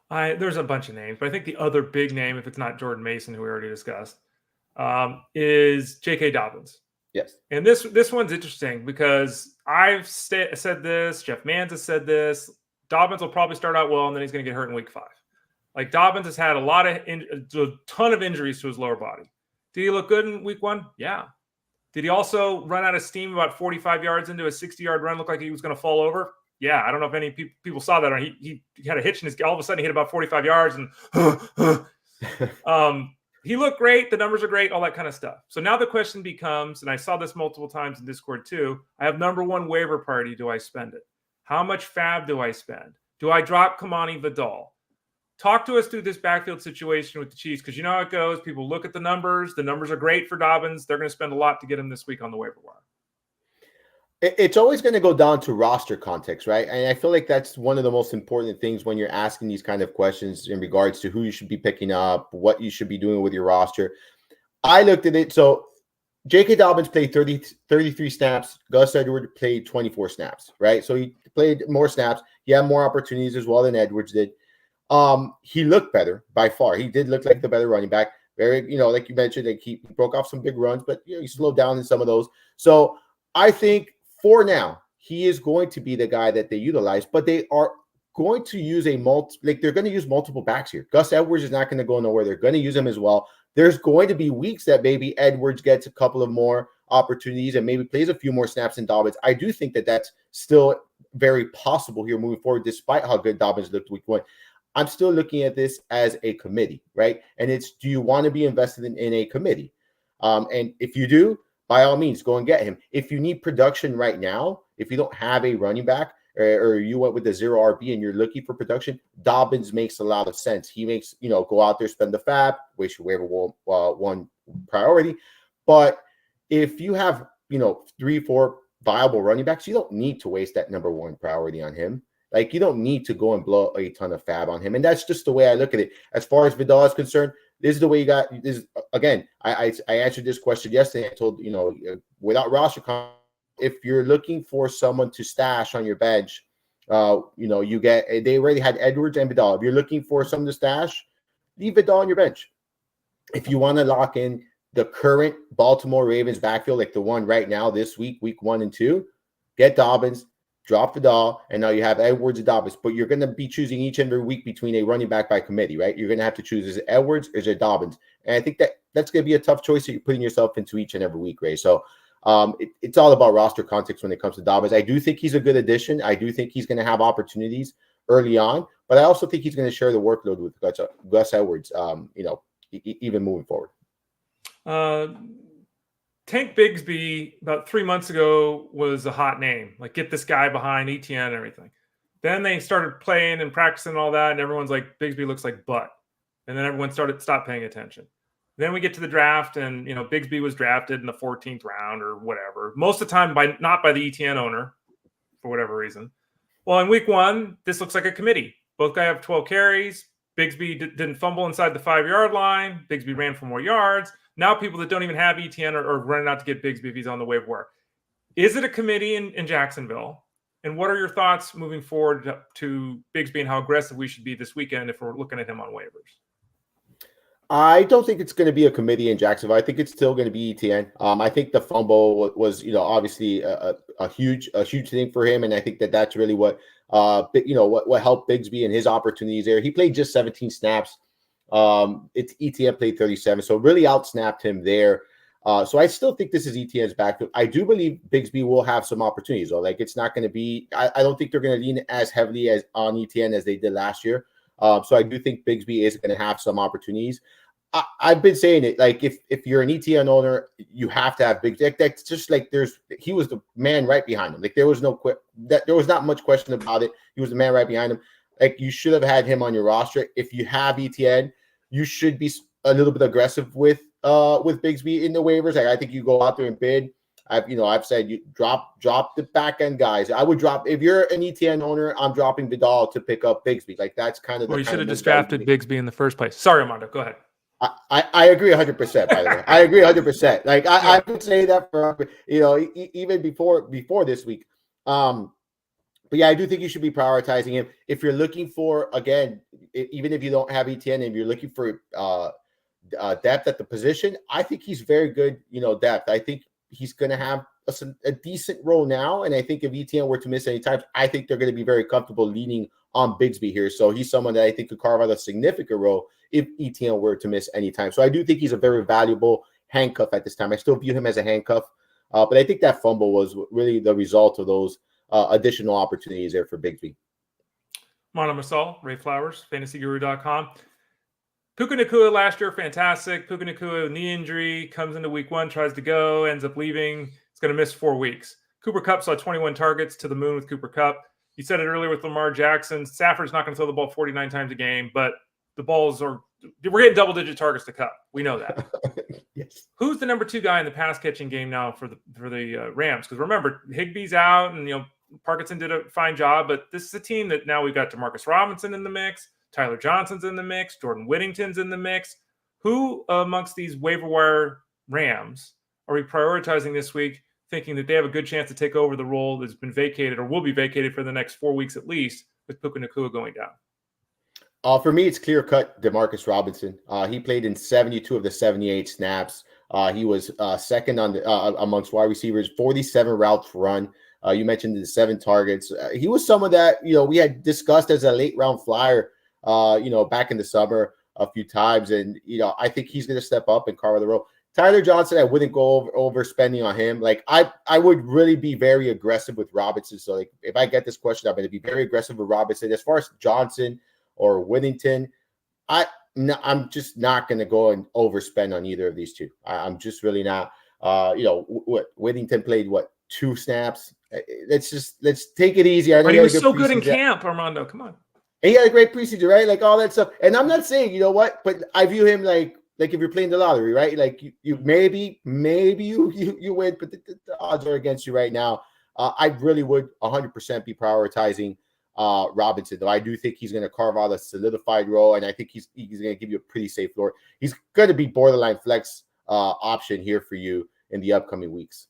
A: There's a bunch of names, but I think the other big name, if it's not Jordan Mason, who we already discussed, is J.K. Dobbins.
B: Yes.
A: And this one's interesting because I've said this, Jeff Mans has said this. Dobbins will probably start out well, and then he's going to get hurt in week 5. Like Dobbins has had a ton of injuries to his lower body. Did he look good in week 1? Yeah. Did he also run out of steam about 45 yards into a 60-yard run, look like he was going to fall over? Yeah. I don't know if any people saw that. Or he had a hitch in his – all of a sudden he hit about 45 yards and he looked great. The numbers are great, all that kind of stuff. So now the question becomes, and I saw this multiple times in Discord too, I have number 1 waiver party. Do I spend it? How much fab do I spend? Do I drop Kamani Vidal? Talk to us through this backfield situation with the Chiefs, because you know how it goes. People look at the numbers. The numbers are great for Dobbins. They're going to spend a lot to get him this week on the waiver wire.
B: It's always going to go down to roster context, right? And I feel like that's one of the most important things when you're asking these kind of questions in regards to who you should be picking up, what you should be doing with your roster. I looked at it. So J.K. Dobbins played 33 snaps. Gus Edwards played 24 snaps, right? So he played more snaps. He had more opportunities as well than Edwards did. He looked better by far. He did look like the better running back. Very, like you mentioned, like he broke off some big runs, but he slowed down in some of those. So I think for now, he is going to be the guy that they utilize, but they are going to use they're going to use multiple backs here. Gus Edwards is not going to go nowhere. They're going to use him as well. There's going to be weeks that maybe Edwards gets a couple of more opportunities and maybe plays a few more snaps than Dobbins. I do think that that's still very possible here moving forward, despite how good Dobbins looked week 1. I'm still looking at this as a committee, right? And it's, do you want to be invested in a committee? And if you do, by all means, go and get him. If you need production right now, if you don't have a running back or you went with the 0 RB and you're looking for production, Dobbins makes a lot of sense. He makes, go out there, spend the fab, waste your waiver one priority. But if you have, 3-4 viable running backs, you don't need to waste that number 1 priority on him. Like, you don't need to go and blow a ton of fab on him. And that's just the way I look at it. As far as Vidal is concerned, this is the way you got this. Again, I answered this question yesterday. I told, without roster, if you're looking for someone to stash on your bench, they already had Edwards and Vidal. If you're looking for someone to stash, leave Vidal on your bench. If you want to lock in the current Baltimore Ravens backfield, like the one right now, this week 1 and 2, get Dobbins, drop Vidal, and now you have Edwards and Dobbins. But you're going to be choosing each and every week between a running back by committee, right? You're going to have to choose, is it Edwards or is it Dobbins? And I think that's going to be a tough choice that you're putting yourself into each and every week, Ray. So it's all about roster context when it comes to Dobbins. I do think he's a good addition. I do think he's going to have opportunities early on, but I also think he's going to share the workload with Gus Edwards, even moving forward.
A: Tank Bigsby about 3 months ago was a hot name. Like, get this guy behind ETN and everything. Then they started playing and practicing and all that, and everyone's like, Bigsby looks like butt. And then everyone stopped paying attention. Then we get to the draft, and Bigsby was drafted in the 14th round or whatever. Most of the time not by the ETN owner for whatever reason. Well, in week 1, this looks like a committee. Both guys have 12 carries. Bigsby didn't fumble inside the 5-yard line. Bigsby ran for more yards. Now people that don't even have ETN are running out to get Bigsby if he's on the waiver wire. Is it a committee in Jacksonville? And what are your thoughts moving forward to Bigsby and how aggressive we should be this weekend if we're looking at him on waivers?
B: I don't think it's going to be a committee in Jacksonville. I think it's still going to be ETN. I think the fumble was, obviously a huge thing for him, and I think that's really what what helped Bigsby and his opportunities there. He played just 17 snaps. It's ETN played 37, so really outsnapped him there. So I still think this is ETN's backfield. I do believe Bigsby will have some opportunities, though. Like, it's not going to be. I don't think they're going to lean as heavily as on ETN as they did last year. So I do think Bigsby is going to have some opportunities. I've been saying it, like, if you're an ETN owner, you have to have Bigsby. That's just like he was the man right behind him. Like, there was there was not much question about it. He was the man right behind him. Like, you should have had him on your roster. If you have ETN, you should be a little bit aggressive with Bigsby in the waivers. Like, I think you go out there and bid. I've said you drop the back end guys. I would drop, if you're an ETN owner, I'm dropping Adell to pick up Bigsby. Like, that's kind of
A: you should have just drafted Bigsby in the first place. Sorry, Armando, go ahead.
B: I agree 100%, by the way. I agree 100%. Like, I would say that for, even before this week. But yeah, I do think you should be prioritizing him. If you're looking for, again, even if you don't have ETN and you're looking for depth at the position, I think he's very good, depth. I think he's going to have a decent role now. And I think if ETN were to miss any times, I think they're going to be very comfortable leaning on Bigsby here. So he's someone that I think could carve out a significant role if ETN were to miss any time. So I do think he's a very valuable handcuff at this time. I still view him as a handcuff, but I think that fumble was really the result of those additional opportunities there for Bigsby.
A: Mono Masal, Ray Flowers, fantasyguru.com. Puka Nacua last year, fantastic. Puka Nacua, knee injury, comes into week 1, tries to go, ends up leaving. It's going to miss 4 weeks. Cooper Kupp saw 21 targets, to the moon with Cooper Kupp. You said it earlier with Lamar Jackson. Stafford's not going to throw the ball 49 times a game, but we're getting double-digit targets to Kupp. We know that.
B: Yes.
A: Who's the number 2 guy in the pass-catching game now for the Rams? Because remember, Higbee's out, and Parkinson did a fine job, but this is a team that now we've got Demarcus Robinson in the mix. Tyler Johnson's in the mix. Jordan Whittington's in the mix. Who amongst these waiver wire Rams are we prioritizing this week, thinking that they have a good chance to take over the role that's been vacated or will be vacated for the next 4 weeks at least, with Puka Nacua going down?
B: For me, it's clear-cut Demarcus Robinson. He played in 72 of the 78 snaps. He was second on amongst wide receivers, 47 routes run. You mentioned the 7 targets. He was someone that, we had discussed as a late-round flyer, back in the summer a few times. And, I think he's going to step up and carve the role. Tyler Johnson, I wouldn't go overspending on him. Like, I would really be very aggressive with Robinson. So, like, if I get this question, I'm going to be very aggressive with Robinson. As far as Johnson or Whittington, I'm just not going to go and overspend on either of these two. I'm just really not. Whittington played 2 snaps. Let's take it easy.
A: But he was so good in camp, Armando. Come on.
B: And he had a great preseason, right? Like, all that stuff. And I'm not saying, but I view him like if you're playing the lottery, right? Like, you maybe you win, but the odds are against you right now. I really would 100% be prioritizing Robinson, though. I do think he's going to carve out a solidified role, and I think he's going to give you a pretty safe floor. He's going to be borderline flex option here for you in the upcoming weeks.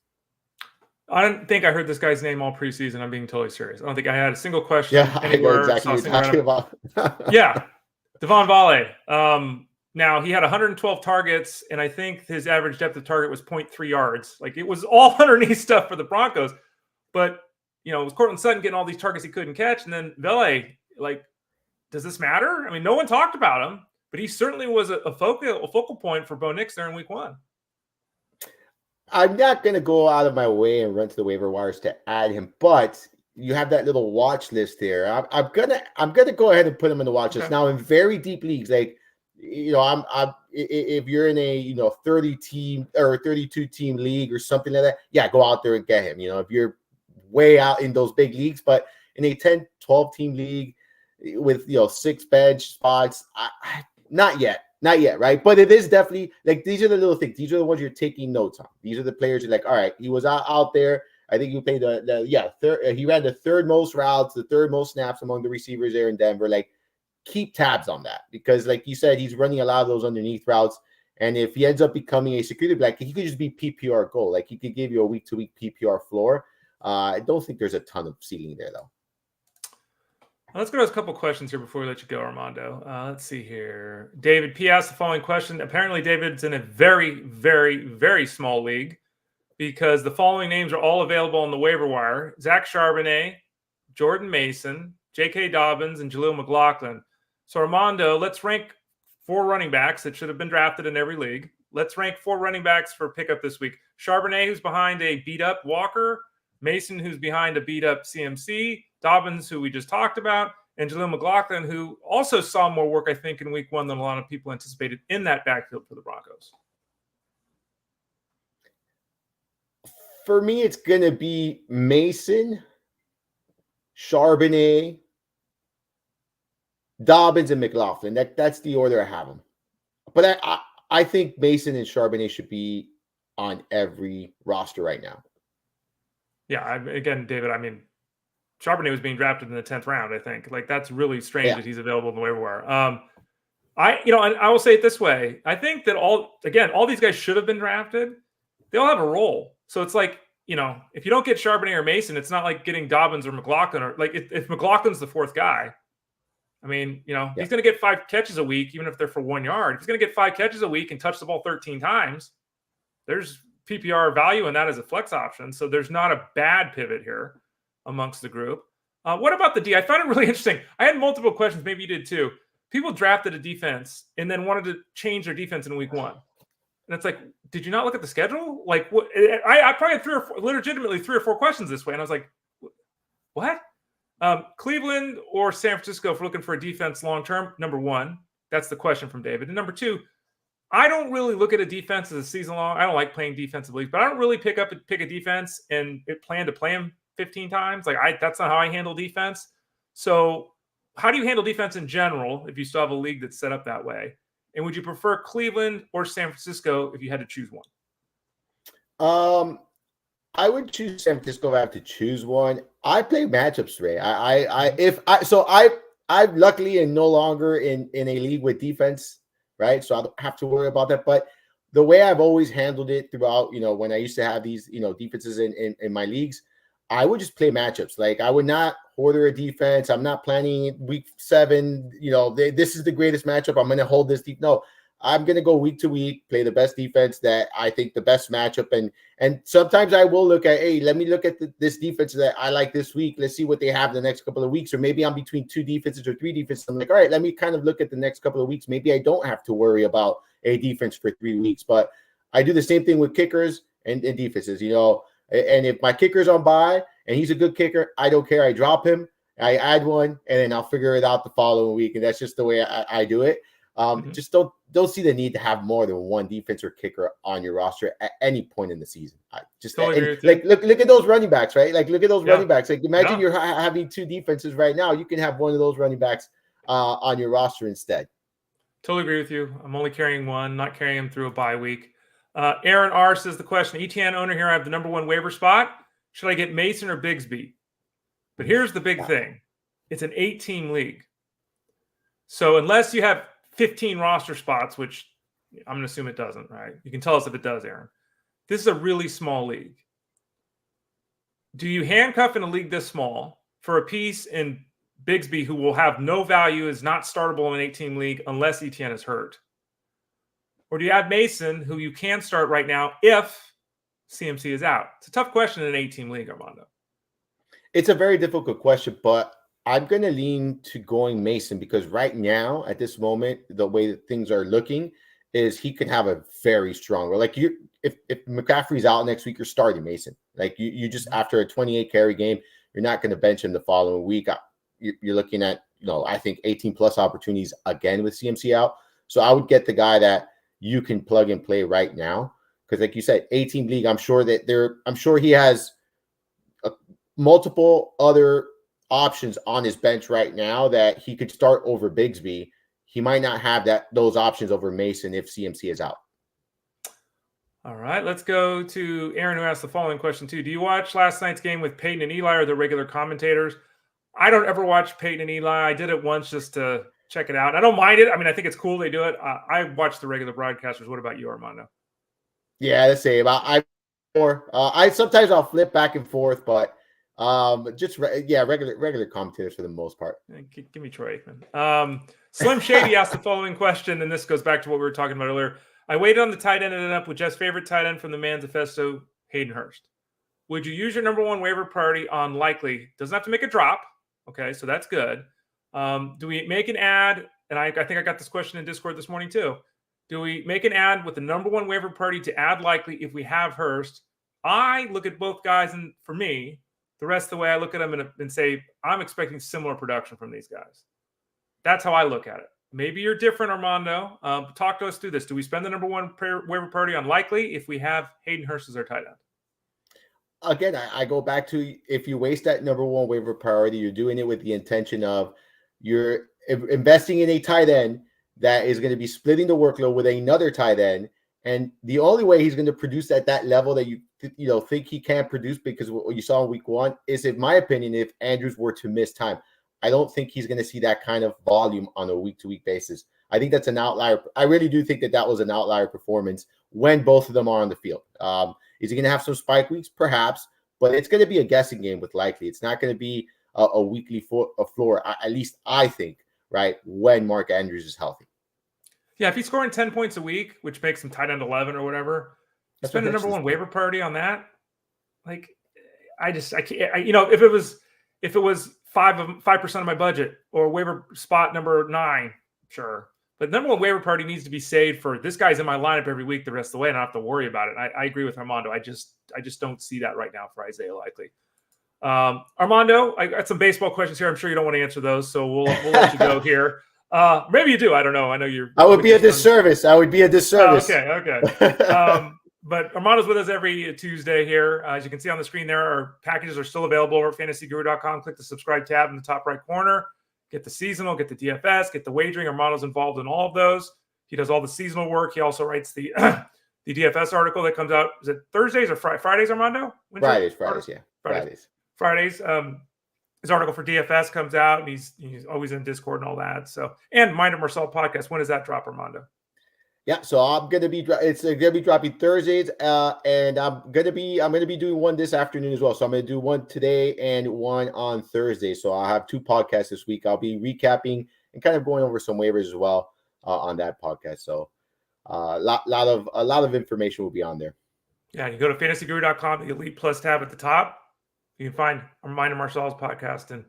A: I don't think I heard this guy's name all preseason. I'm being totally serious. I don't think I had a single question.
B: Yeah,
A: anywhere.
B: I know exactly what you're talking about.
A: Yeah, DeVaughn Vele. Now, he had 112 targets, and I think his average depth of target was 0.3 yards. Like, it was all underneath stuff for the Broncos. But, it was Cortland Sutton getting all these targets he couldn't catch. And then Vele, like, does this matter? I mean, no one talked about him, but he certainly was a focal point for Bo Nix there in week 1.
B: I'm not going to go out of my way and run to the waiver wires to add him, but you have that little watch list here. I'm gonna go ahead and put him in the watch list. Now, in very deep leagues, like, if you're in a 30 team or 32 team league or something like that, yeah, go out there and get him. If you're way out in those big leagues, but in a 10, 12 team league with 6 bench spots, not yet, right? But it is definitely, like, these are the little things. These are the ones you're taking notes on. These are the players you're like, all right, he was out there. I think he played he ran the 3rd most routes, the 3rd most snaps among the receivers there in Denver. Like, keep tabs on that, because, like you said, he's running a lot of those underneath routes. And if he ends up becoming a security blanket, he could just be PPR goal. Like, he could give you a week-to-week PPR floor. I don't think there's a ton of ceiling there, though.
A: Let's go to a couple questions here before we let you go, Armando. Let's see here. David P. asked the following question. Apparently, David's in a very, very, very small league because the following names are all available on the waiver wire: Zach Charbonnet, Jordan Mason, J.K. Dobbins, and Jaleel McLaughlin. So, Armando, let's rank 4 running backs that should have been drafted in every league. Let's rank 4 running backs for pickup this week. Charbonnet, who's behind a beat-up Walker. Mason, who's behind a beat-up CMC. Dobbins, who we just talked about. And Jaleel McLaughlin, who also saw more work, I think, in week 1 than a lot of people anticipated in that backfield for the Broncos.
B: For me, it's going to be Mason, Charbonnet, Dobbins, and McLaughlin. That's the order I have them. But I think Mason and Charbonnet should be on every roster right now.
A: Yeah, again, David, I mean, Charbonnet was being drafted in the 10th round, I think. Like, that's really strange that he's available in the waiver wire. I will say it this way. I think that all these guys should have been drafted. They all have a role. So it's like, if you don't get Charbonnet or Mason, it's not like getting Dobbins or McLaughlin, or like if McLaughlin's the 4th guy. I mean, he's going to get 5 catches a week, even if they're for 1 yard. If he's going to get 5 catches a week and touch the ball 13 times, there's PPR value in that as a flex option. So there's not a bad pivot here amongst the group. What about the D? I found it really interesting. I had multiple questions. Maybe you did too. People drafted a defense and then wanted to change their defense in week 1. And it's like, did you not look at the schedule? Like, what? I probably had legitimately 3 or 4 questions this way. And I was like, what? Cleveland or San Francisco, if we're looking for a defense long-term, number 1, that's the question from David. And number 2, I don't really look at a defense as a season long. I don't like playing defensive leagues, but I don't really pick a defense and plan to play them 15 times. Like, that's not how I handle defense. So how do you handle defense in general if you still have a league that's set up that way? And would you prefer Cleveland or San Francisco if you had to choose one?
B: I would choose San Francisco if I have to choose one. I play matchups, Ray. I'm luckily and no longer in a league with defense, right? So I don't have to worry about that. But the way I've always handled it throughout, when I used to have these, defenses in my leagues, I would just play matchups. Like, I would not order a defense. I'm not planning week 7. This is the greatest matchup. I'm going to hold this deep. No, I'm going to go week to week, play the best defense that I think the best matchup. And sometimes I will look at, hey, let me look at this defense that I like this week. Let's see what they have the next couple of weeks. Or maybe I'm between 2 defenses or 3 defenses. I'm like, all right, let me kind of look at the next couple of weeks. Maybe I don't have to worry about a defense for 3 weeks. But I do the same thing with kickers and defenses, And if my kicker's on bye and he's a good kicker, I don't care. I drop him, I add one, and then I'll figure it out the following week. And that's just the way I do it. Just don't see the need to have more than one defense or kicker on your roster at any point in the season. Look at those running backs, right? Like, look at those running backs. Like, imagine you're having 2 defenses right now. You can have one of those running backs on your roster instead.
A: Totally agree with you. I'm only carrying one, not carrying him through a bye week. Aaron R says the question: ETN owner here, I have the number 1 waiver spot. Should I get Mason or Bigsby? But here's the big thing. It's an 8-team league. So unless you have 15 roster spots, which I'm going to assume it doesn't, right? You can tell us if it does, Aaron. This is a really small league. Do you handcuff in a league this small for a piece in Bigsby who will have no value, is not startable in an 8-team league unless ETN is hurt? Or do you add Mason, who you can start right now if CMC is out? It's a tough question in an 8-team league, Armando.
B: It's a very difficult question, but I'm going to lean to going Mason because right now, at this moment, the way that things are looking is he can have a very strong role. Like, if McCaffrey's out next week, you're starting Mason. Like, you just, after a 28 carry game, you're not going to bench him the following week. You're looking at, I think 18 plus opportunities again with CMC out. So I would get the guy that you can plug and play right now. Because like you said, 8-team league, I'm sure he has multiple other options on his bench right now that he could start over Bigsby. He might not have those options over Mason if CMC is out.
A: All right, let's go to Aaron, who asked the following question too. Do you watch last night's game with Peyton and Eli or the regular commentators? I don't ever watch Peyton and Eli. I did it once just to check it out. I don't mind it. I mean, I think it's cool they do it. I watch the regular broadcasters. What about you, Armando?
B: Yeah, the same. Or I'll flip back and forth, but regular commentators for the most part.
A: Give me Troy Aikman. Slim Shady asked the following question, and this goes back to what we were talking about earlier. I waited on the tight end and ended up with Jeff's favorite tight end from the manifesto, Hayden Hurst. Would you use your number one waiver priority on likely? Doesn't have to make a drop. Okay, so that's good. Do we make an ad? And I think I got this question in Discord this morning too. Do we make an ad with the number one waiver priority to add likely if we have Hurst? I look at both guys, and for me, the rest of the way I look at them and say, I'm expecting similar production from these guys. That's how I look at it. Maybe you're different, Armando. Talk to us through this. Do we spend the number one waiver priority on likely if we have Hayden Hurst as our tight end?
B: Again, I go back to, if you waste that number one waiver priority, you're doing it with the intention of you're investing in a tight end that is going to be splitting the workload with another tight end. And the only way he's going to produce at that level that you think he can produce, because what you saw in week one, is, in my opinion, if Andrews were to miss time. I don't think he's going to see that kind of volume on a week-to-week basis. I think that's an outlier. I really do think that was an outlier performance when both of them are on the field. Is he going to have some spike weeks? Perhaps, but it's going to be a guessing game with likely. It's not going to be a weekly floor, at least I think, right, when Mark Andrews is healthy.
A: Yeah, if he's scoring 10 points a week, which makes him tight end 11 or whatever, spend the number one waiver priority on that. Like, I can't. If it was 5% of my budget, or waiver spot number 9, sure. But number one waiver priority needs to be saved for this guy's in my lineup every week the rest of the way, and I don't have to worry about it. I agree with Armando. I just don't see that right now for Isiah likely. Armando, I got some baseball questions here. I'm sure you don't want to answer those, so we'll let you go here. Maybe you do. I don't know. I know you're.
B: I would be a disservice.
A: Okay. But Armando's with us every Tuesday here. As you can see on the screen there, our packages are still available over at fantasyguru.com. Click the subscribe tab in the top right corner. Get the seasonal, get the DFS, get the wagering. Armando's involved in all of those. He does all the seasonal work. He also writes the the DFS article that comes out. Is it Thursdays or Fridays, Armando?
B: Fridays.
A: His article for DFS comes out, and he's always in Discord and all that. So, and Mind of Marcel podcast. When does that drop, Armando?
B: Yeah, so it's gonna be dropping Thursdays, and I'm gonna be doing one this afternoon as well. So I'm gonna do one today and one on Thursday. So I'll have 2 podcasts this week. I'll be recapping and kind of going over some waivers as well on that podcast. So a lot of information will be on there.
A: Yeah, you go to fantasyguru.com, the Elite Plus tab at the top. You can find Mind of Marcel's podcast and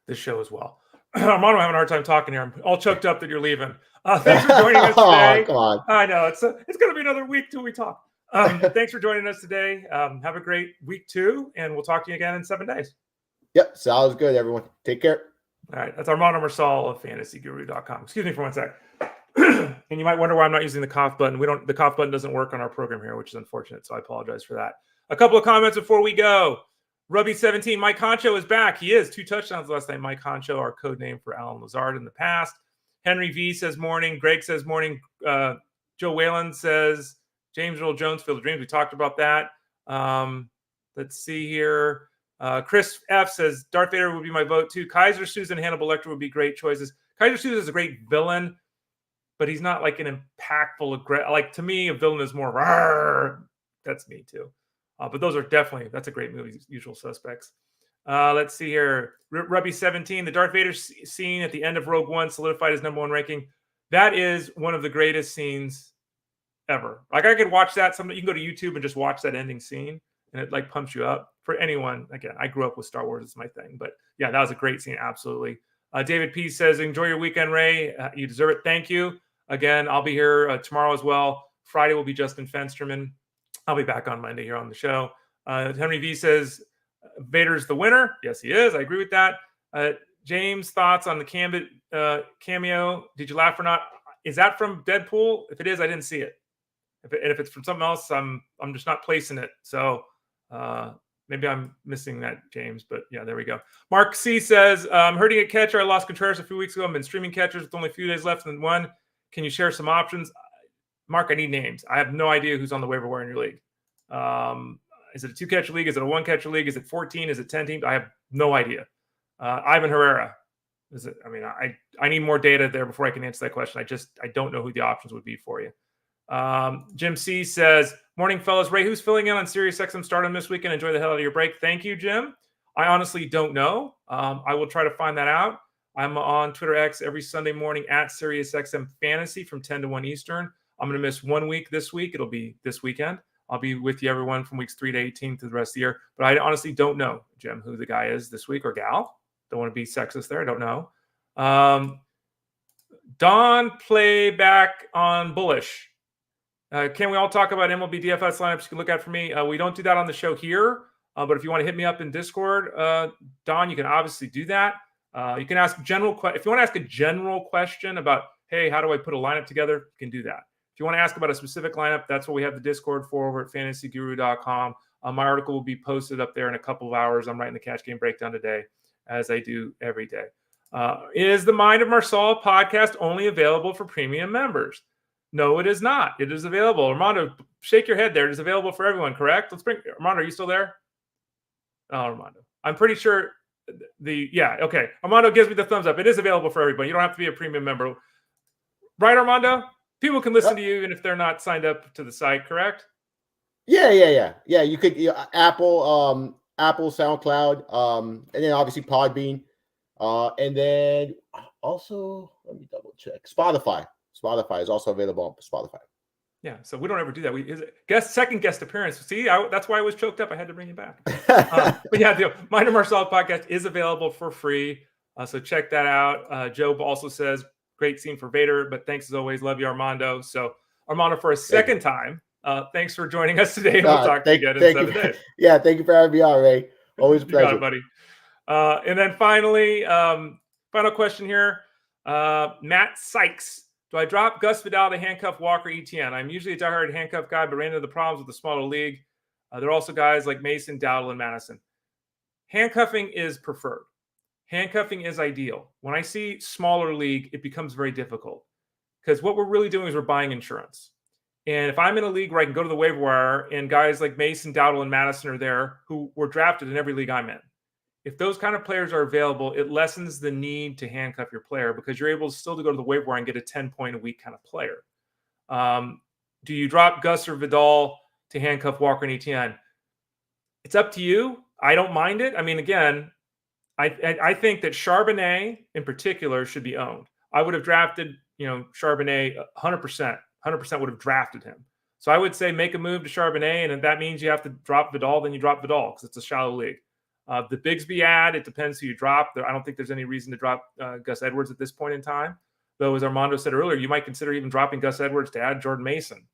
A: this show as well. Armando, having a hard time talking here. I'm all choked up that you're leaving. Thanks for joining us today.
B: Come on.
A: I know it's going to be another week till we talk. Thanks for joining us today. Have a great week 2, and we'll talk to you again in 7 days.
B: Yep, sounds good, everyone. Take care.
A: All right, that's Armando Marcel of fantasyguru.com. Excuse me for 1 sec. And you might wonder why I'm not using the cough button. The cough button doesn't work on our program here, which is unfortunate. So I apologize for that. A couple of comments before we go. Rubby17, Mike Concho is back. He is 2 touchdowns last night. Mike Concho, our code name for Alan Lazard in the past. Henry V says morning. Greg says morning. Joe Whalen says James Earl Jones, Field of Dreams. We talked about that. Let's see here. Chris F says Darth Vader would be my vote too. Kaiser Susan, Hannibal Lecter would be great choices. Kaiser Susan is a great villain, but he's not like an impactful. Like, to me, a villain is more. Rawr. That's me too. But those are definitely, that's a great movie, Usual Suspects. Let's see here. Rubby17, the Darth Vader scene at the end of Rogue One solidified his number 1 ranking. That is one of the greatest scenes ever. Like, I could watch that. You can go to YouTube and just watch that ending scene, and it like pumps you up. For anyone, again, I grew up with Star Wars. It's my thing. But yeah, that was a great scene. Absolutely. David P says, enjoy your weekend, Ray. You deserve it. Thank you. Again, I'll be here tomorrow as well. Friday will be Justin Fensterman. I'll be back on Monday here on the show. Henry V says, Vader's the winner. Yes, he is. I agree with that. James, thoughts on the cameo? Did you laugh or not? Is that from Deadpool? If it is, I didn't see it. If it's from something else, I'm just not placing it. So maybe I'm missing that, James. But yeah, there we go. Mark C says, I'm hurting at catcher. I lost Contreras a few weeks ago. I've been streaming catchers with only a few days left in one. Can you share some options? Mark, I need names. I have no idea who's on the waiver wire in your league. Is it a 2-catcher league? Is it a 1-catcher league? Is it 14? Is it 10 teams? I have no idea. Ivan Herrera. Is it? I mean, I need more data there before I can answer that question. I don't know who the options would be for you. Jim C says, Morning, fellas. Ray, who's filling in on SiriusXM Stardom this weekend? Enjoy the hell out of your break. Thank you, Jim. I honestly don't know. I will try to find that out. I'm on Twitter X every Sunday morning at SiriusXM Fantasy from 10 to 1 Eastern. I'm going to miss 1 week this week. It'll be this weekend. I'll be with you, everyone, from weeks 3 to 18 through the rest of the year. But I honestly don't know, Jim, who the guy is this week or gal. Don't want to be sexist there. I don't know. Don playback on bullish. Can we all talk about MLB DFS lineups you can look at for me? We don't do that on the show here, but if you want to hit me up in Discord, Don, you can obviously do that. You can ask if you want to ask a general question about, hey, how do I put a lineup together? You can do that. If you want to ask about a specific lineup, that's what we have the Discord for over at fantasyguru.com. My article will be posted up there in a couple of hours. I'm writing the Catch Game Breakdown today, as I do every day. Is the Mind of Marcel podcast only available for premium members? No, it is not. It is available. Armando, shake your head there. It is available for everyone, correct? Let's bring Armando. Are you still there? Oh, Armando. I'm pretty sure okay. Armando gives me the thumbs up. It is available for everybody. You don't have to be a premium member. Right, Armando? People can listen to you even if they're not signed up to the site, correct?
B: Yeah. You could Apple, SoundCloud, and then obviously Podbean, and then also let me double check. Spotify is also available on Spotify.
A: Yeah, so we don't ever do that. Second guest appearance. See, that's why I was choked up. I had to bring you back. But yeah, the Mind of Marcel podcast is available for free. So check that out. Joe also says, great scene for Vader, but thanks as always. Love you, Armando. So Armando, for a second time, thanks for joining us today. We'll talk to you again in 7 days.
B: Yeah, thank you for having me on, Ray. Always a pleasure.
A: You got it, buddy. And then finally, final question here. Matt Sykes. Do I drop Gus Vidal to handcuff Walker ETN? I'm usually a diehard handcuff guy, but ran into the problems with the smaller league. There are also guys like Mason, Dowdle, and Madison. Handcuffing is preferred. Handcuffing is ideal. When I see smaller league, it becomes very difficult because what we're really doing is we're buying insurance. And if I'm in a league where I can go to the waiver wire and guys like Mason, Dowdle, and Madison are there who were drafted in every league I'm in, if those kind of players are available, it lessens the need to handcuff your player because you're able still to go to the waiver wire and get a 10-point-a-week kind of player. Do you drop Gus or Vidal to handcuff Walker and ETN? It's up to you. I don't mind it. I mean, again, I think that Charbonnet in particular should be owned. I would have drafted, Charbonnet 100%. 100% would have drafted him. So I would say make a move to Charbonnet, and if that means you have to drop Vidal, then you drop Vidal because it's a shallow league. The Bigsby ad, it depends who you drop. I don't think there's any reason to drop Gus Edwards at this point in time. Though, as Armando said earlier, you might consider even dropping Gus Edwards to add Jordan Mason.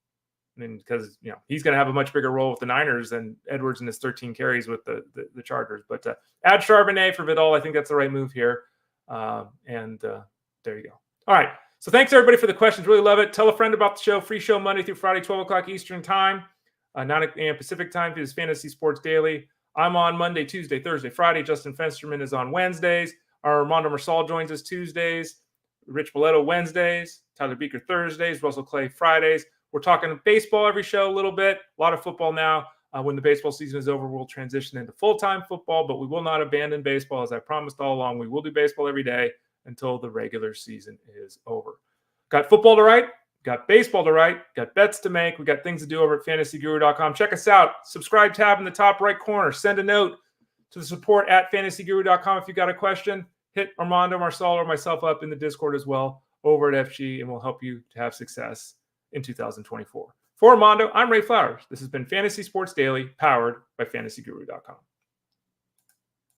A: I mean, because he's going to have a much bigger role with the Niners than Edwards in his 13 carries with the Chargers. But add Charbonnet for Vidal. I think that's the right move here. There you go. All right. So thanks, everybody, for the questions. Really love it. Tell a friend about the show. Free show Monday through Friday, 12 o'clock Eastern time, 9 a.m. Pacific time for this Fantasy Sports Daily. I'm on Monday, Tuesday, Thursday, Friday. Justin Fensterman is on Wednesdays. Our Armando Marcel joins us Tuesdays. Rich Boletto Wednesdays. Tyler Beaker Thursdays. Russell Clay Fridays. We're talking baseball every show a little bit. A lot of football now. When the baseball season is over, we'll transition into full-time football, but we will not abandon baseball. As I promised all along, we will do baseball every day until the regular season is over. Got football to write, got baseball to write, got bets to make. We got things to do over at fantasyguru.com. Check us out. Subscribe tab in the top right corner. Send a note to the support at fantasyguru.com if you got a question. Hit Armando, Marcel, or myself up in the Discord as well over at FG, and we'll help you to have success in 2024. For Armando, I'm Ray Flowers. This has been Fantasy Sports Daily, powered by fantasyguru.com.